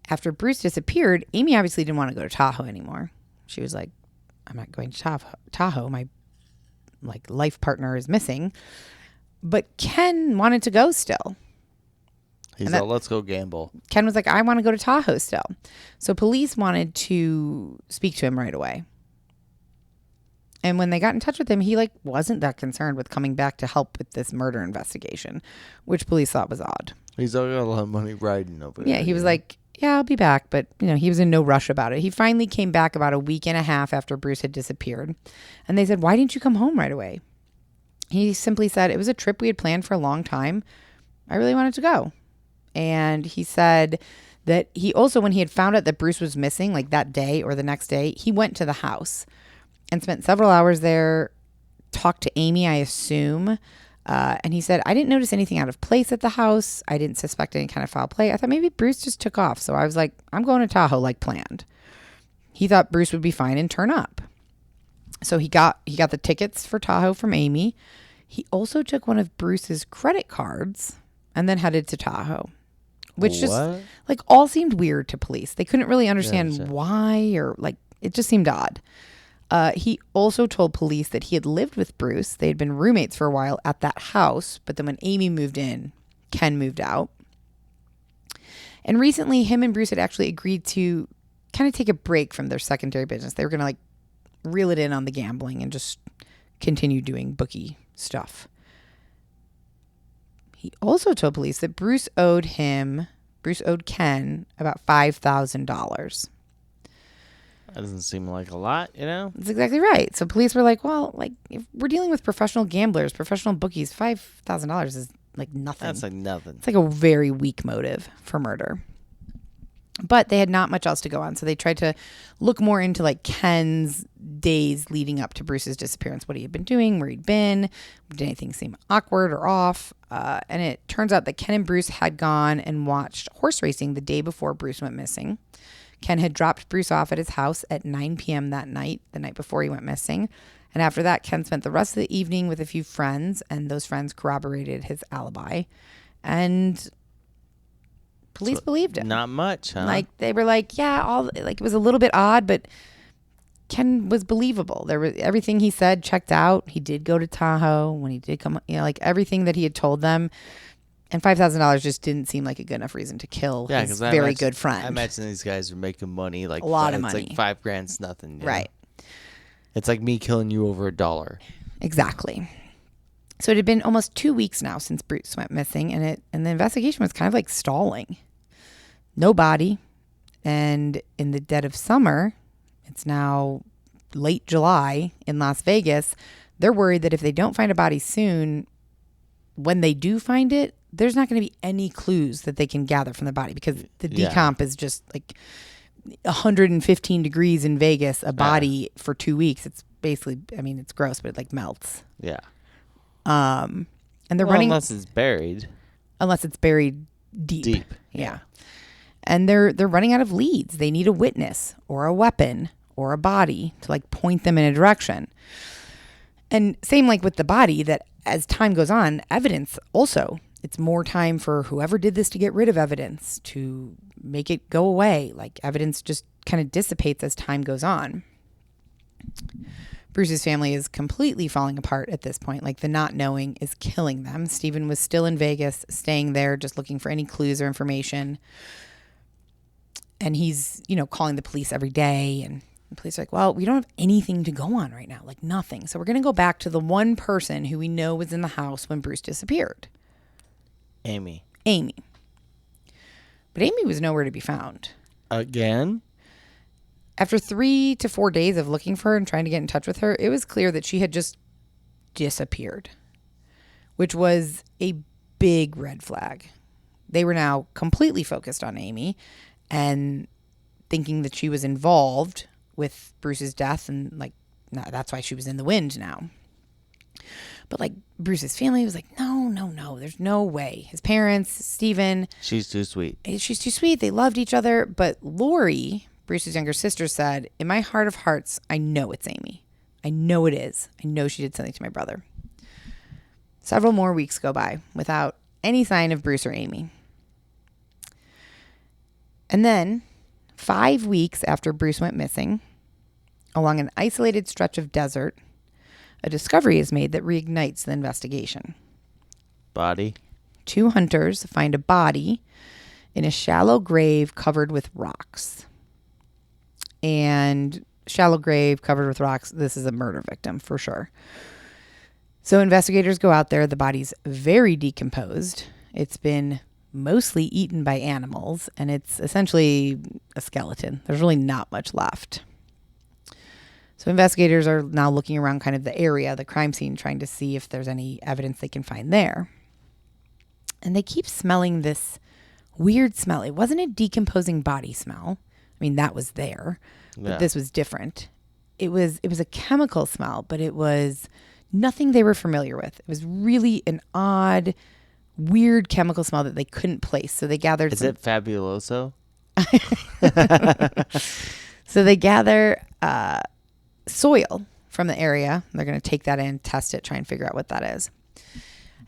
After Bruce disappeared, Amy obviously didn't want to go to Tahoe anymore. She was like, I'm not going to Tahoe. My life partner is missing. But Ken wanted to go still. He's like, let's go gamble. Ken was like, I want to go to Tahoe still. So police wanted to speak to him right away. And when they got in touch with him, he wasn't that concerned with coming back to help with this murder investigation, which police thought was odd. He's got a lot of money riding over there. Yeah, he was like, yeah, I'll be back. But, he was in no rush about it. He finally came back about a week and a half after Bruce had disappeared. And they said, why didn't you come home right away? He simply said, it was a trip we had planned for a long time. I really wanted to go. And he said that he also, when he had found out that Bruce was missing, like that day or the next day, he went to the house and spent several hours there, talked to Amy, I assume. And he said, I didn't notice anything out of place at the house. I didn't suspect any kind of foul play. I thought maybe Bruce just took off. So I was like, I'm going to Tahoe like planned. He thought Bruce would be fine and turn up. So he got the tickets for Tahoe from Amy. He also took one of Bruce's credit cards and then headed to Tahoe, which just all seemed weird to police. They couldn't really understand why, or it just seemed odd. He also told police that he had lived with Bruce. They had been roommates for a while at that house, but then when Amy moved in, Ken moved out. And recently, him and Bruce had actually agreed to kind of take a break from their secondary business. They were going to reel it in on the gambling and just continue doing bookie stuff. He also told police that Bruce owed Ken about $5,000. That doesn't seem like a lot, you know? That's exactly right. So police were like, well, like, if we're dealing with professional gamblers, professional bookies, $5,000 is like nothing. That's like nothing. It's like a very weak motive for murder. But they had not much else to go on. So they tried to look more into like Ken's days leading up to Bruce's disappearance, what he had been doing, where he'd been, did anything seem awkward or off. And it turns out that Ken and Bruce had gone and watched horse racing the day before Bruce went missing. Ken had dropped Bruce off at his house at 9 p.m. that night, the night before he went missing. And after that, Ken spent the rest of the evening with a few friends, and those friends corroborated his alibi. And police believed him. Not much, huh? Like, they were like, yeah, it was a little bit odd, but Ken was believable. Everything he said checked out. He did go to Tahoe when he did come, like everything that he had told them. And $5,000 just didn't seem like a good enough reason to kill his very good friend. I imagine these guys are making money, like a lot of money. It's like $5,000's nothing, right? It's like me killing you over $1. Exactly. So it had been almost 2 weeks now since Bruce went missing, and the investigation was kind of like stalling. No body, and in the dead of summer, it's now late July in Las Vegas. They're worried that if they don't find a body soon, when they do find it, there's not going to be any clues that they can gather from the body because the decomp is just like 115 degrees in Vegas, a body for 2 weeks. It's basically, I mean, it's gross, but it like melts. Yeah. And they're running. Unless it's buried. Unless it's buried deep. Yeah. And they're running out of leads. They need a witness or a weapon or a body to like point them in a direction. And same like with the body, that as time goes on, evidence also, it's more time for whoever did this to get rid of evidence, to make it go away. Like evidence just kind of dissipates as time goes on. Bruce's family is completely falling apart at this point. Like the not knowing is killing them. Stephen was still in Vegas, staying there, just looking for any clues or information. And he's, calling the police every day. And the police are like, well, we don't have anything to go on right now. Like nothing. So we're going to go back to the one person who we know was in the house when Bruce disappeared. Amy. But Amy was nowhere to be found. Again? After 3 to 4 days of looking for her and trying to get in touch with her, it was clear that she had just disappeared, which was a big red flag. They were now completely focused on Amy and thinking that she was involved with Bruce's death, and that's why she was in the wind now. But Bruce's family was like, no, there's no way. His parents, Stephen. She's too sweet. She's too sweet. They loved each other. But Lori, Bruce's younger sister, said, in my heart of hearts, I know it's Amy. I know it is. I know she did something to my brother. Several more weeks go by without any sign of Bruce or Amy. And then 5 weeks after Bruce went missing, along an isolated stretch of desert, a discovery is made that reignites the investigation. Body. 2 hunters find a body in a shallow grave covered with rocks. And shallow grave covered with rocks, this is a murder victim for sure. So investigators go out there. The body's very decomposed. It's been mostly eaten by animals, and it's essentially a skeleton. There's really not much left. So investigators are now looking around kind of the area, the crime scene, trying to see if there's any evidence they can find there. And they keep smelling this weird smell. It wasn't a decomposing body smell. I mean, that was there, but this was different. It was a chemical smell, but it was nothing they were familiar with. It was really an odd, weird chemical smell that they couldn't place. So they gathered. Is it Fabuloso? So they gather soil from the area. They're going to take that in, test it, try and figure out what that is.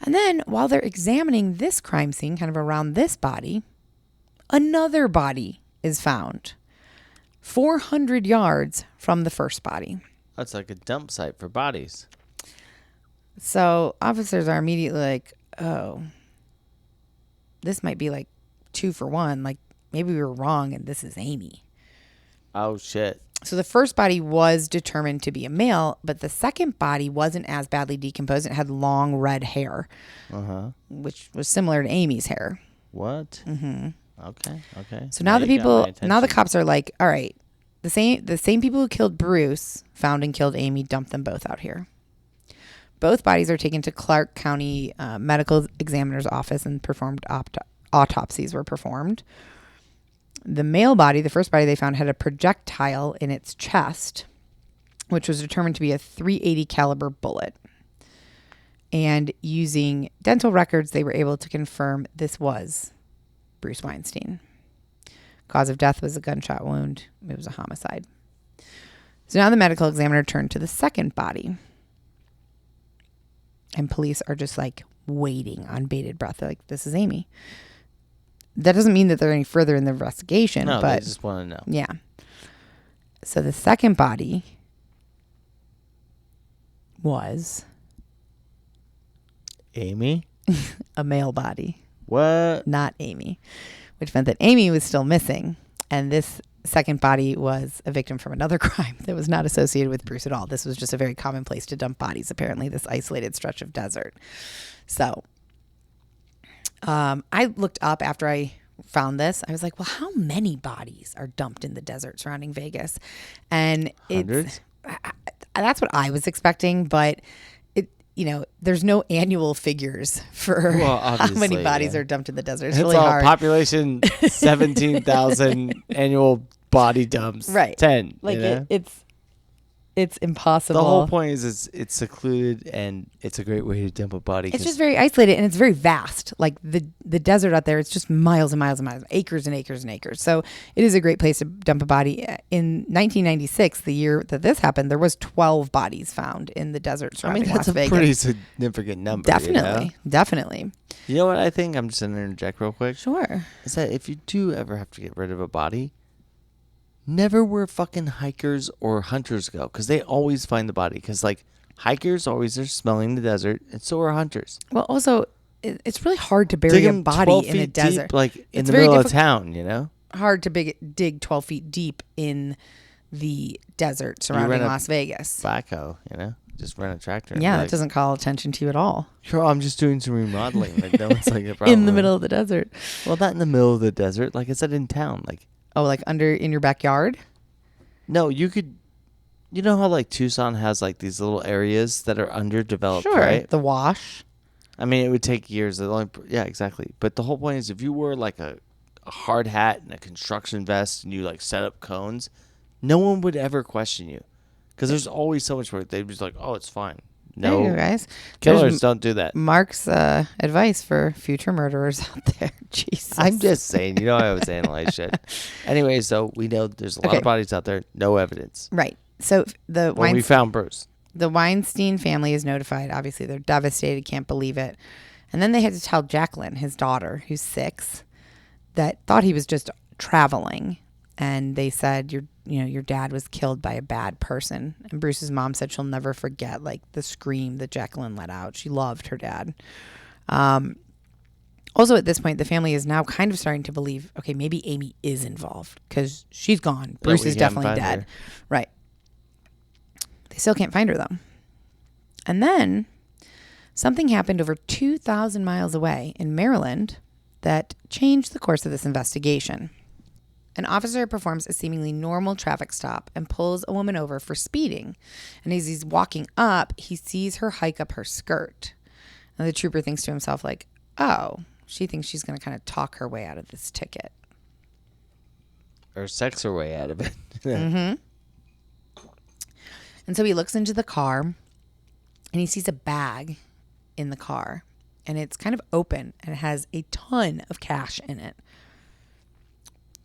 And then while they're examining this crime scene, kind of around this body, another body is found 400 yards from the first body. That's like a dump site for bodies. So officers are immediately like, oh, this might be like 2 for 1. Like maybe we were wrong and this is Amy. Oh, shit. So the first body was determined to be a male, but the second body wasn't as badly decomposed. It had long red hair, which was similar to Amy's hair. What? Mm-hmm. Okay. So now the cops are like, all right, the same people who killed Bruce found and killed Amy, dumped them both out here. Both bodies are taken to Clark County Medical Examiner's office and performed autopsies were performed. The male body, the first body they found, had a projectile in its chest, which was determined to be a .380 caliber bullet. And using dental records, they were able to confirm this was Bruce Weinstein. Cause of death was a gunshot wound. It was a homicide. So now the medical examiner turned to the second body. And police are just like waiting on bated breath. They're like, this is Amy. That doesn't mean that they're any further in the investigation. No, but they just want to know. Yeah. So the second body was Amy? a male body. What? Not Amy. Which meant that Amy was still missing. And this second body was a victim from another crime that was not associated with Bruce at all. This was just a very common place to dump bodies, apparently, this isolated stretch of desert. So I looked up after I found this. I was like, well, how many bodies are dumped in the desert surrounding Vegas? And Hundreds? That's what I was expecting, but there's no annual figures for how many bodies are dumped in the desert. It's really all hard. Population 17,000 annual body dumps. Right. 10. Like it's impossible. The whole point is it's secluded and it's a great way to dump a body. It's just very isolated and it's very vast. Like the desert out there, it's just miles and miles and miles, acres and acres and acres. So it is a great place to dump a body. In 1996, the year that this happened, there was 12 bodies found in the desert surrounding Las Vegas. That's a pretty significant number. Definitely. You know what I think? I'm just going to interject real quick. Sure. Is that if you do ever have to get rid of a body, never where fucking hikers or hunters go, because they always find the body. Because like hikers always are smelling the desert, and so are hunters. Well, also it's really hard to bury a body in a desert, deep, like in the middle of town. Hard to dig 12 feet deep in the desert surrounding Las Vegas. Backhoe, just run a tractor. Yeah, that doesn't call attention to you at all. Sure, I'm just doing some remodeling. Like no one's like a problem. In the middle of the desert. Well, not in the middle of the desert. Like I said, in town, like. Oh, like in your backyard? No, you could. You know how like Tucson has like these little areas that are underdeveloped, sure, right? The wash. I mean, it would take years. Yeah, exactly. But the whole point is, if you wore like a hard hat and a construction vest and you like set up cones, no one would ever question you, because there's always so much work. They'd be like, "Oh, it's fine." No, there you go, guys. Killers don't do that. Mark's advice for future murderers out there. Jesus. I'm just saying, I always analyze shit. Anyway, so we know there's a lot of bodies out there, no evidence. Right. So we found Bruce. The Weinstein family is notified. Obviously, they're devastated, can't believe it. And then they had to tell Jacqueline, his daughter, who's 6, that thought he was just traveling. And they said, your dad was killed by a bad person. And Bruce's mom said she'll never forget like the scream that Jacqueline let out. She loved her dad. Also at this point, the family is now kind of starting to believe, okay, maybe Amy is involved because she's gone. Bruce is definitely dead. Right. They still can't find her though. And then something happened over 2,000 miles away in Maryland that changed the course of this investigation. An officer performs a seemingly normal traffic stop and pulls a woman over for speeding. And as he's walking up, he sees her hike up her skirt. And the trooper thinks to himself, like, oh, she thinks she's going to kind of talk her way out of this ticket. Or sex her way out of it. Mm-hmm. And so he looks into the car and he sees a bag in the car. And it's kind of open and it has a ton of cash in it.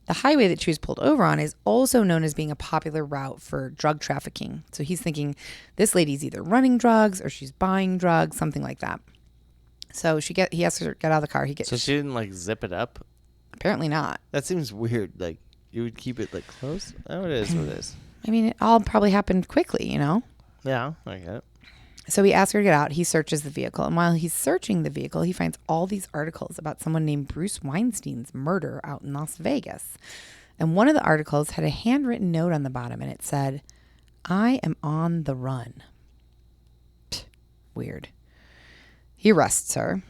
The highway that she was pulled over on is also known as being a popular route for drug trafficking. So he's thinking this lady's either running drugs or she's buying drugs, something like that. So he asks her to get out of the car. So she didn't like zip it up? Apparently not. That seems weird. Like you would keep it like close? Oh, it is what it is. I mean, it all probably happened quickly, Yeah, I get it. So he asks her to get out. He searches the vehicle. And while he's searching the vehicle, he finds all these articles about someone named Bruce Weinstein's murder out in Las Vegas. And one of the articles had a handwritten note on the bottom, and it said, "I am on the run." Pfft, weird. He arrests her.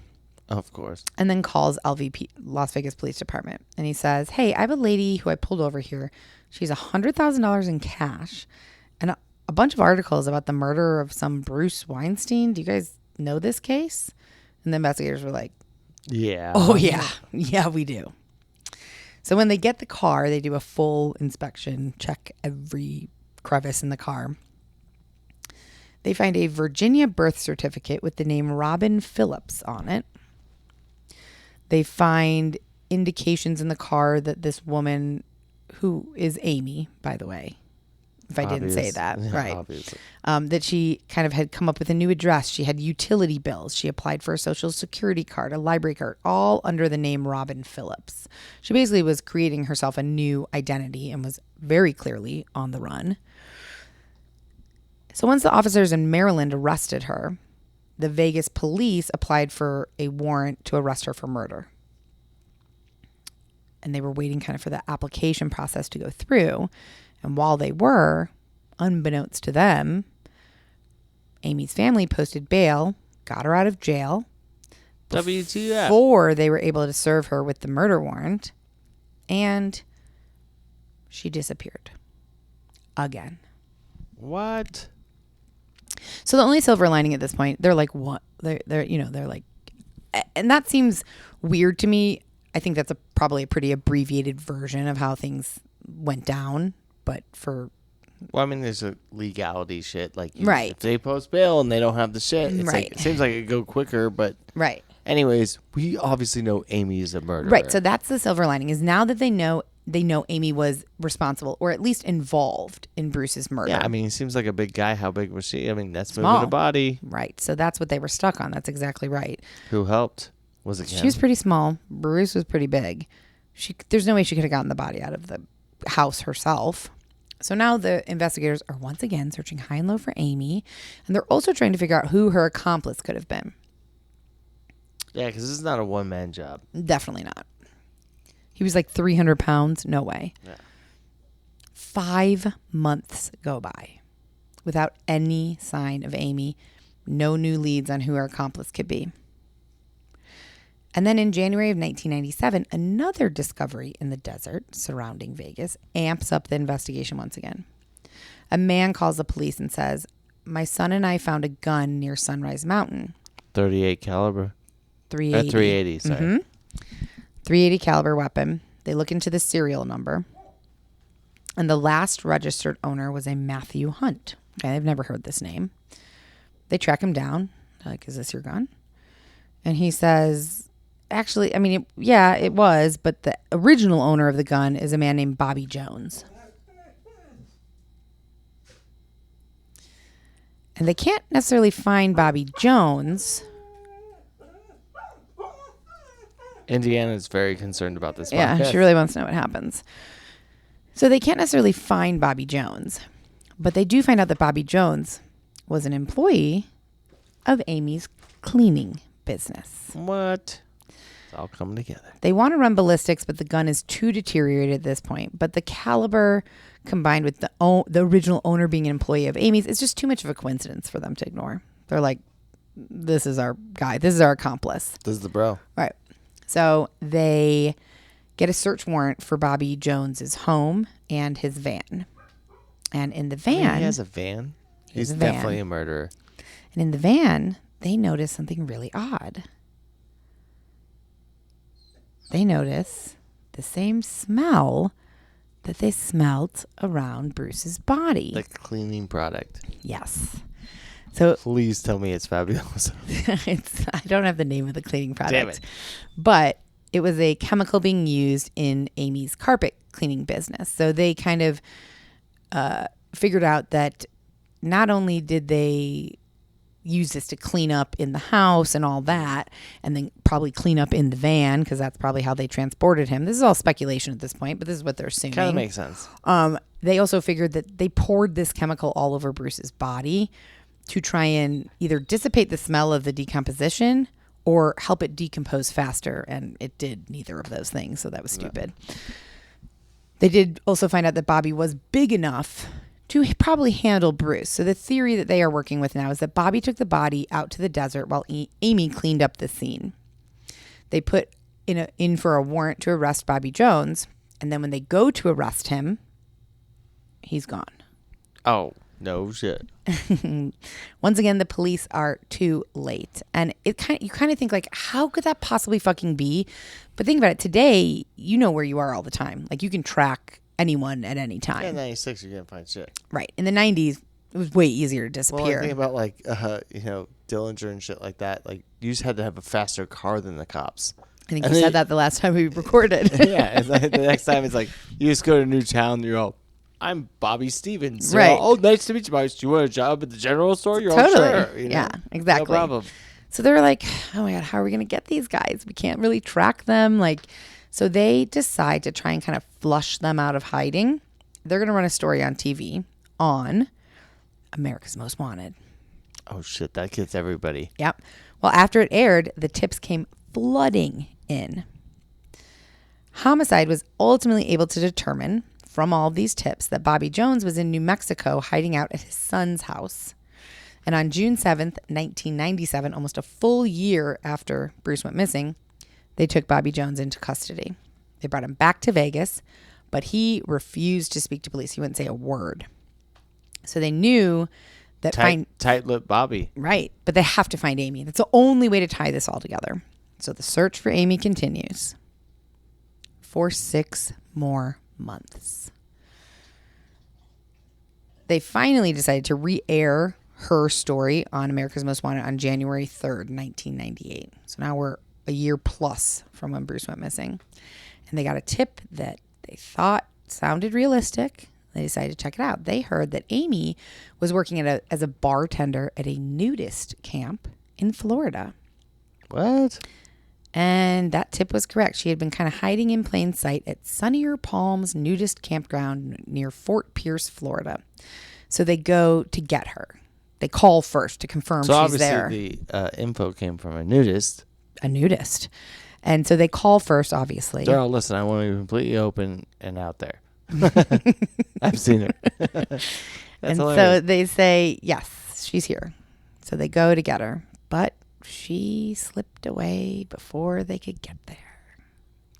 Of course. And then calls LVP, Las Vegas Police Department. And he says, "Hey, I have a lady who I pulled over here. She's $100,000 in cash and a bunch of articles about the murder of some Bruce Weinstein. Do you guys know this case?" And the investigators were like, Yeah. "Oh, yeah. Yeah, we do." So when they get the car, they do a full inspection, check every crevice in the car. They find a Virginia birth certificate with the name Robin Phillips on it. They find indications in the car that this woman, who is Amy, by the way, if I didn't say that, Yeah, right? Obviously. That she kind of had come up with a new address. She had utility bills. She applied for a social security card, a library card, all under the name Robin Phillips. She basically was creating herself a new identity and was very clearly on the run. So once the officers in Maryland arrested her, the Vegas police applied for a warrant to arrest her for murder. And they were waiting kind of for the application process to go through. And while they were, unbeknownst to them, Amy's family posted bail, got her out of jail WTF. before they were able to serve her with the murder warrant. And she disappeared again. What? So the only silver lining at this point, they're like, what? They're like, and that seems weird to me. I think that's probably a pretty abbreviated version of how things went down. But Well, I mean, there's a legality shit. Like, Right. if they post bail and they don't have the shit, it's Right. like, it seems like it could go quicker. But right. anyways, we obviously know Amy is a murderer. Right. So that's the silver lining, is now that they know Amy was responsible or at least involved in Bruce's murder. Yeah, I mean, he seems like a big guy. How big was she? I mean, that's Small. moving a body. Right. So that's what they were stuck on. That's exactly right. Who helped? Was it Ken? She was pretty small. Bruce was pretty big. There's no way she could have gotten the body out of the house herself. So now the investigators are once again searching high and low for Amy, and they're also trying to figure out who her accomplice could have been. Yeah, because this is not a one-man job. Definitely not. He was like 300 pounds. No way. Yeah. 5 months go by without any sign of Amy. No new leads on who her accomplice could be. And then in January of 1997, another discovery in the desert surrounding Vegas amps up the investigation once again. A man calls the police and says, "My son and I found a gun near Sunrise Mountain." 38 caliber. 380. 380, sorry. Mm-hmm. 380 caliber weapon. They look into the serial number. And the last registered owner was a Matthew Hunt. Okay, I've never heard this name. They track him down. They're like, "Is this your gun?" And he says, actually, I mean, it was, but the original owner of the gun is a man named Bobby Jones. And they can't necessarily find Bobby Jones. Indiana's very concerned about this Yeah, podcast. she really wants to know what happens. So they can't necessarily find Bobby Jones, but they do find out that Bobby Jones was an employee of Amy's cleaning business. What? It's all coming together. They want to run ballistics, but the gun is too deteriorated at this point. But the caliber, combined with the original owner being an employee of Amy's, it's just too much of a coincidence for them to ignore. They're like, "This is our guy. This is our accomplice." This is the bro. Right. So they get a search warrant for Bobby Jones's home and his van. And in the van, He has a van. He's a van. definitely a murderer. And in the van, they notice something really odd. They notice the same smell that they smelt around Bruce's body. The cleaning product. Yes. So Please tell me it's fabulous. I don't have the name of the cleaning product. Damn it. But it was a chemical being used in Amy's carpet cleaning business. So they kind of figured out that not only did they use this to clean up in the house and all that, and then probably clean up in the van, because that's probably how they transported him. This is all speculation at this point, but this is what they're assuming. Kind of makes sense. They also figured that they poured this chemical all over Bruce's body to try and either dissipate the smell of the decomposition or help it decompose faster. And it did neither of those things. So that was stupid. They did also find out that Bobby was big enough to probably handle Bruce. So the theory that they are working with now is that Bobby took the body out to the desert while Amy cleaned up the scene. They put in for a warrant to arrest Bobby Jones, and then when they go to arrest him, he's gone. Oh, no shit. Once again, the police are too late. And you kind of think, like, how could that possibly fucking be? But think about it. Today, you know where you are all the time. Like, you can track anyone at any time. Yeah, in 96, you can't find shit. Right. In the 90s, it was way easier to disappear. Well, I think about, like, Dillinger and shit like that. Like, you just had to have a faster car than the cops. I think you said that the last time we recorded. Yeah. It's like, the next time, it's like, you just go to a new town, you're all, I'm Bobby Stevens. Right. All, oh, nice to meet you, Bobby. Do you want a job at the general store? You're totally. all sure. You know? Yeah, exactly. No problem. So they were like, oh my God, how are we going to get these guys? We can't really track them. So they decide to try and kind of flush them out of hiding. They're going to run a story on TV on America's Most Wanted. Oh, shit. That gets everybody. Yep. Well, after it aired, the tips came flooding in. Homicide was ultimately able to determine from all of these tips that Bobby Jones was in New Mexico hiding out at his son's house. And on June 7th, 1997, almost a full year after Bruce went missing, they took Bobby Jones into custody. They brought him back to Vegas, but he refused to speak to police. He wouldn't say a word. So they knew that tight-lipped Bobby. Right, but they have to find Amy. That's the only way to tie this all together. So the search for Amy continues for 6 more months. They finally decided to re-air her story on America's Most Wanted on January 3rd, 1998. So now we're a year plus from when Bruce went missing. And they got a tip that they thought sounded realistic. They decided to check it out. They heard that Amy was working as a bartender at a nudist camp in Florida. What? And that tip was correct. She had been kind of hiding in plain sight at Sunnier Palms nudist campground near Fort Pierce, Florida. So they go to get her. They call first to confirm she's there. So obviously the info came from a nudist. A nudist. And so they call first, obviously. They're all, listen, I want to be completely open and out there. I've seen her. And hilarious. So they say, yes, she's here. So they go to get her. But she slipped away before they could get there.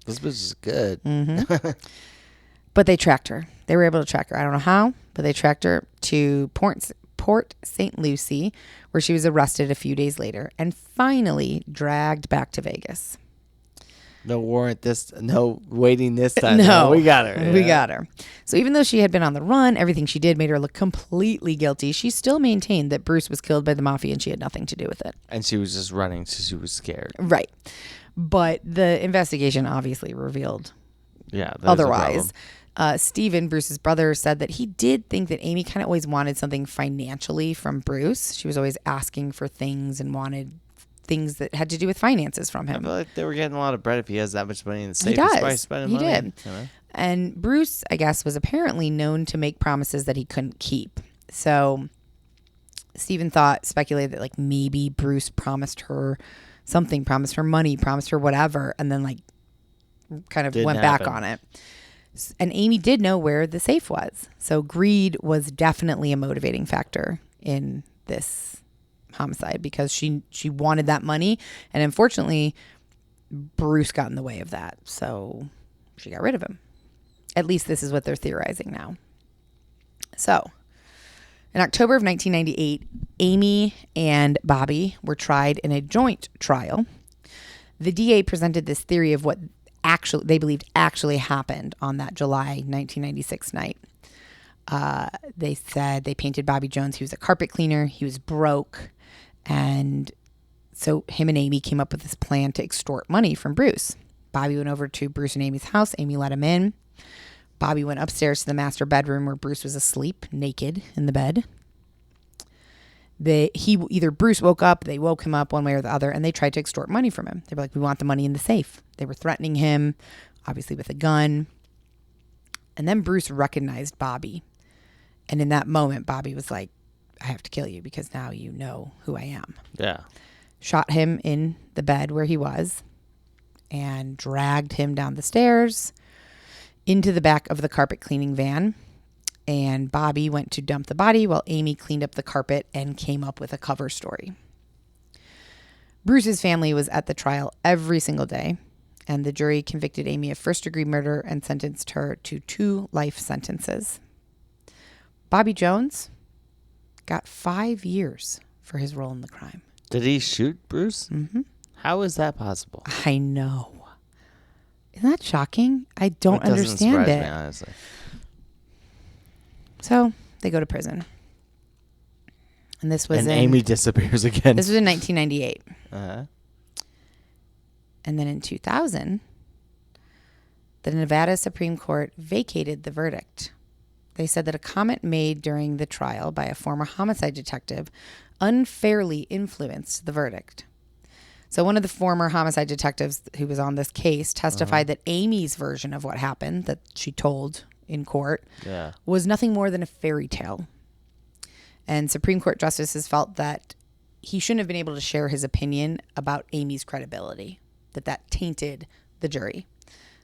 This bitch is good. Mm-hmm. But they tracked her. They were able to track her. I don't know how, but they tracked her to Port St. Lucie, where she was arrested a few days later and finally dragged back to Vegas. No warrant no waiting this time. No, we got her. We got her. So even though she had been on the run, everything she did made her look completely guilty. She still maintained that Bruce was killed by the mafia and she had nothing to do with it. And she was just running so she was scared. Right. But the investigation obviously revealed otherwise. Stephen, Bruce's brother, said that he did think that Amy kind of always wanted something financially from Bruce. She was always asking for things and wanted things that had to do with finances from him. I feel like they were getting a lot of bread if he has that much money in the safe. He does. He's probably spending money. Did. You know? And Bruce, I guess, was apparently known to make promises that he couldn't keep. So Stephen speculated that like maybe Bruce promised her something, promised her money, promised her whatever, and then like kind of went back on it. And Amy did know where the safe was. So greed was definitely a motivating factor in this homicide because she wanted that money. And unfortunately, Bruce got in the way of that. So she got rid of him. At least this is what they're theorizing now. So in October of 1998, Amy and Bobby were tried in a joint trial. The DA presented this theory of what they believed actually happened on that July 1996 night. They said they painted Bobby Jones. He was a carpet cleaner. He was broke. And so him and Amy came up with this plan to extort money from Bruce. Bobby went over to Bruce and Amy's house. Amy let him in. Bobby went upstairs to the master bedroom where Bruce was asleep, naked in the bed. Either Bruce woke up, they woke him up one way or the other, and they tried to extort money from him. They were like, we want the money in the safe. They were threatening him, obviously with a gun. And then Bruce recognized Bobby. And in that moment, Bobby was like, I have to kill you because now you know who I am. Yeah. Shot him in the bed where he was and dragged him down the stairs into the back of the carpet cleaning van. And Bobby went to dump the body while Amy cleaned up the carpet and came up with a cover story. Bruce's family was at the trial every single day, and the jury convicted Amy of first-degree murder and sentenced her to 2 life sentences. Bobby Jones got 5 years for his role in the crime. Did he shoot Bruce? Mm-hmm. How is that possible? I know. Isn't that shocking? I don't It doesn't understand surprise it. me, honestly. So they go to prison. And this was Amy disappears again. This was in 1998. Uh-huh. And then in 2000, the Nevada Supreme Court vacated the verdict. They said that a comment made during the trial by a former homicide detective unfairly influenced the verdict. So one of the former homicide detectives who was on this case testified that Amy's version of what happened, that she told in court, was nothing more than a fairy tale. And Supreme Court justices felt that he shouldn't have been able to share his opinion about Amy's credibility, that tainted the jury.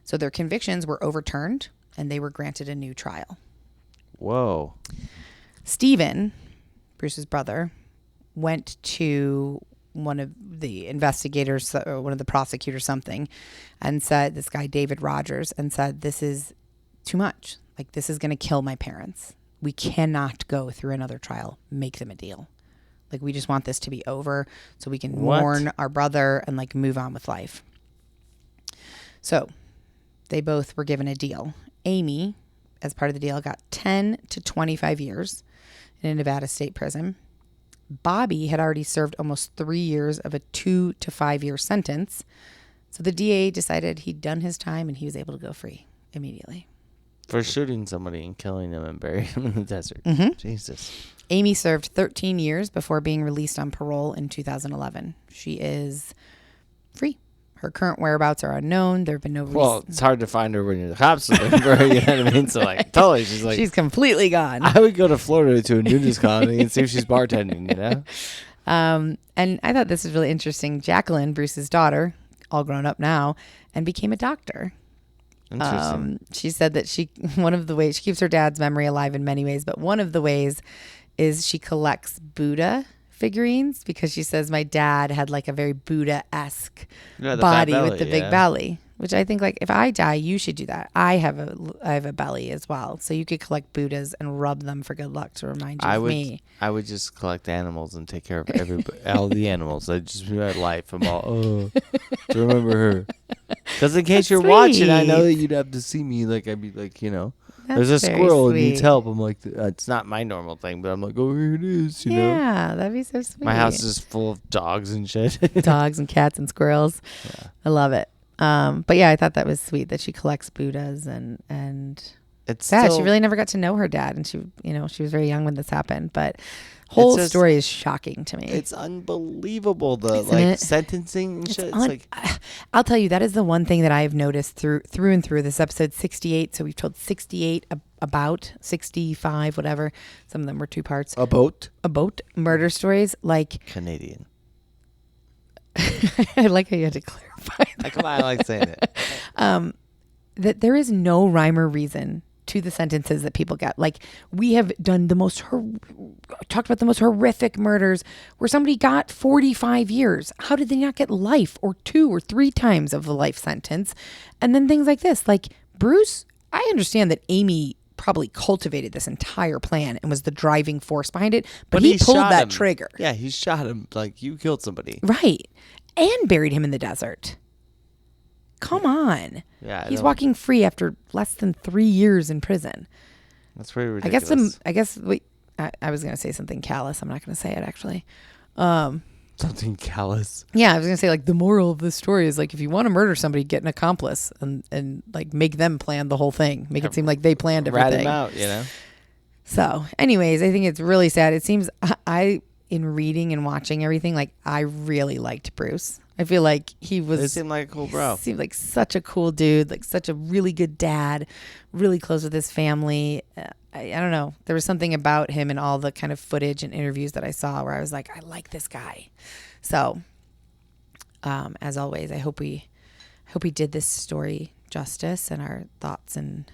So their convictions were overturned and they were granted a new trial. Whoa. Stephen, Bruce's brother, went to one of the investigators or one of the prosecutors, something, and said, this guy, David Rogers, and said, this is too much. Like, this is going to kill my parents. We cannot go through another trial. Make them a deal. Like, we just want this to be over so we can mourn our brother and like move on with life. So they both were given a deal. Amy, as part of the deal, got 10 to 25 years in a Nevada state prison. Bobby had already served almost 3 years of a 2 to 5 year sentence. So the DA decided he'd done his time and he was able to go free immediately. For shooting somebody and killing them and burying them in the desert. Mm-hmm. Jesus. Amy served 13 years before being released on parole in 2011. She is free. Her current whereabouts are unknown. There have been no... Well, it's hard to find her when you're the cops looking for her, you know what I mean? So, like, totally, she's completely gone. I would go to Florida to a nudist colony and see if she's bartending, you know? And I thought this was really interesting. Jacqueline, Bruce's daughter, all grown up now, and became a doctor. Interesting. She said that one of the ways, she keeps her dad's memory alive in many ways, but one of the ways is she collects Buddha figurines because she says my dad had like a very Buddha-esque body with the big belly, which I think, like, if I die, you should do that. I have a belly as well, so you could collect Buddhas and rub them for good luck to remind you of me. I would just collect animals and take care of all the animals. I'd just be my life. I'm all, to remember her. Because in case you're watching, I know that you'd have to see me. Like, I'd be like, you know. There's a squirrel who needs help. I'm like, it's not my normal thing, but I'm like, oh, here it is, you know? Yeah, that'd be so sweet. My house is full of dogs and shit. Dogs and cats and squirrels. Yeah. I love it. But yeah, I thought that was sweet that she collects Buddhas and it's sad. She really never got to know her dad, and she was very young when this happened, but whole story is shocking to me. It's unbelievable, the sentencing and shit. I'll tell you, that is the one thing that I've noticed through and through this episode 68. So we've told 68 about 65, whatever. Some of them were 2 parts. About murder stories, like Canadian. I like how you had to clarify that. Come on, I like saying it. That there is no rhyme or reason to the sentences that people get. Like, we have done talked about the most horrific murders where somebody got 45 years. How did they not get life or 2 or 3 times of the life sentence? And then things like this, like Bruce, I understand that Amy probably cultivated this entire plan and was the driving force behind it, but he pulled that trigger. Yeah, he shot him like you killed somebody. Right. And buried him in the desert. Come on. Yeah, he's walking free after less than 3 years in prison. That's pretty ridiculous. I was going to say something callous. I'm not going to say it, actually. Something callous. Yeah, I was going to say, like, the moral of this story is, like, if you want to murder somebody, get an accomplice and like, make them plan the whole thing. Make it seem like they planned everything. Rat him out, you know? So, anyways, I think it's really sad. It seems in reading and watching everything, like, I really liked Bruce. I feel like he seemed like a cool bro. Seemed like such a cool dude, like such a really good dad, really close with his family. I don't know. There was something about him and all the kind of footage and interviews that I saw where I was like, I like this guy. So, as always, I hope we did this story justice, and our thoughts and,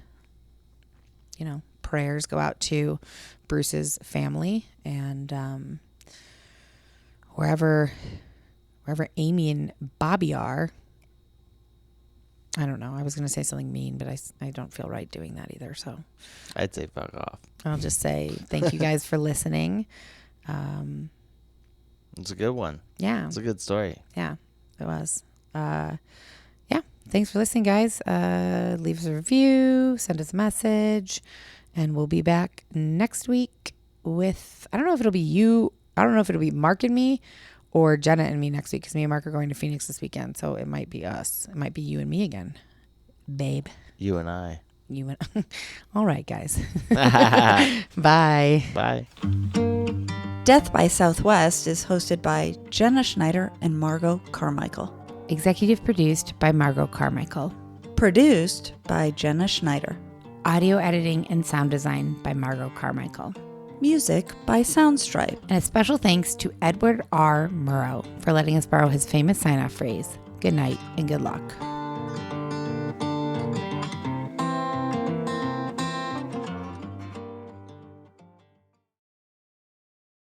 prayers go out to Bruce's family, and wherever Amy and Bobby are. I don't know. I was going to say something mean, but I don't feel right doing that either. So I'd say fuck off. I'll just say thank you guys for listening. It's a good one. Yeah. It's a good story. Yeah, it was. Yeah. Thanks for listening, guys. Leave us a review, send us a message, and we'll be back next week with, I don't know if it'll be you. I don't know if it'll be Mark and me or Jenna and me next week, because me and Mark are going to Phoenix this weekend. So it might be us. It might be you and me again, babe. You and I. All right, guys. Bye. Bye. Death by Southwest is hosted by Jenna Schneider and Margot Carmichael. Executive produced by Margot Carmichael. Produced by Jenna Schneider. Audio editing and sound design by Margot Carmichael. Music by Soundstripe. And a special thanks to Edward R. Murrow for letting us borrow his famous sign-off phrase, "Good night and good luck."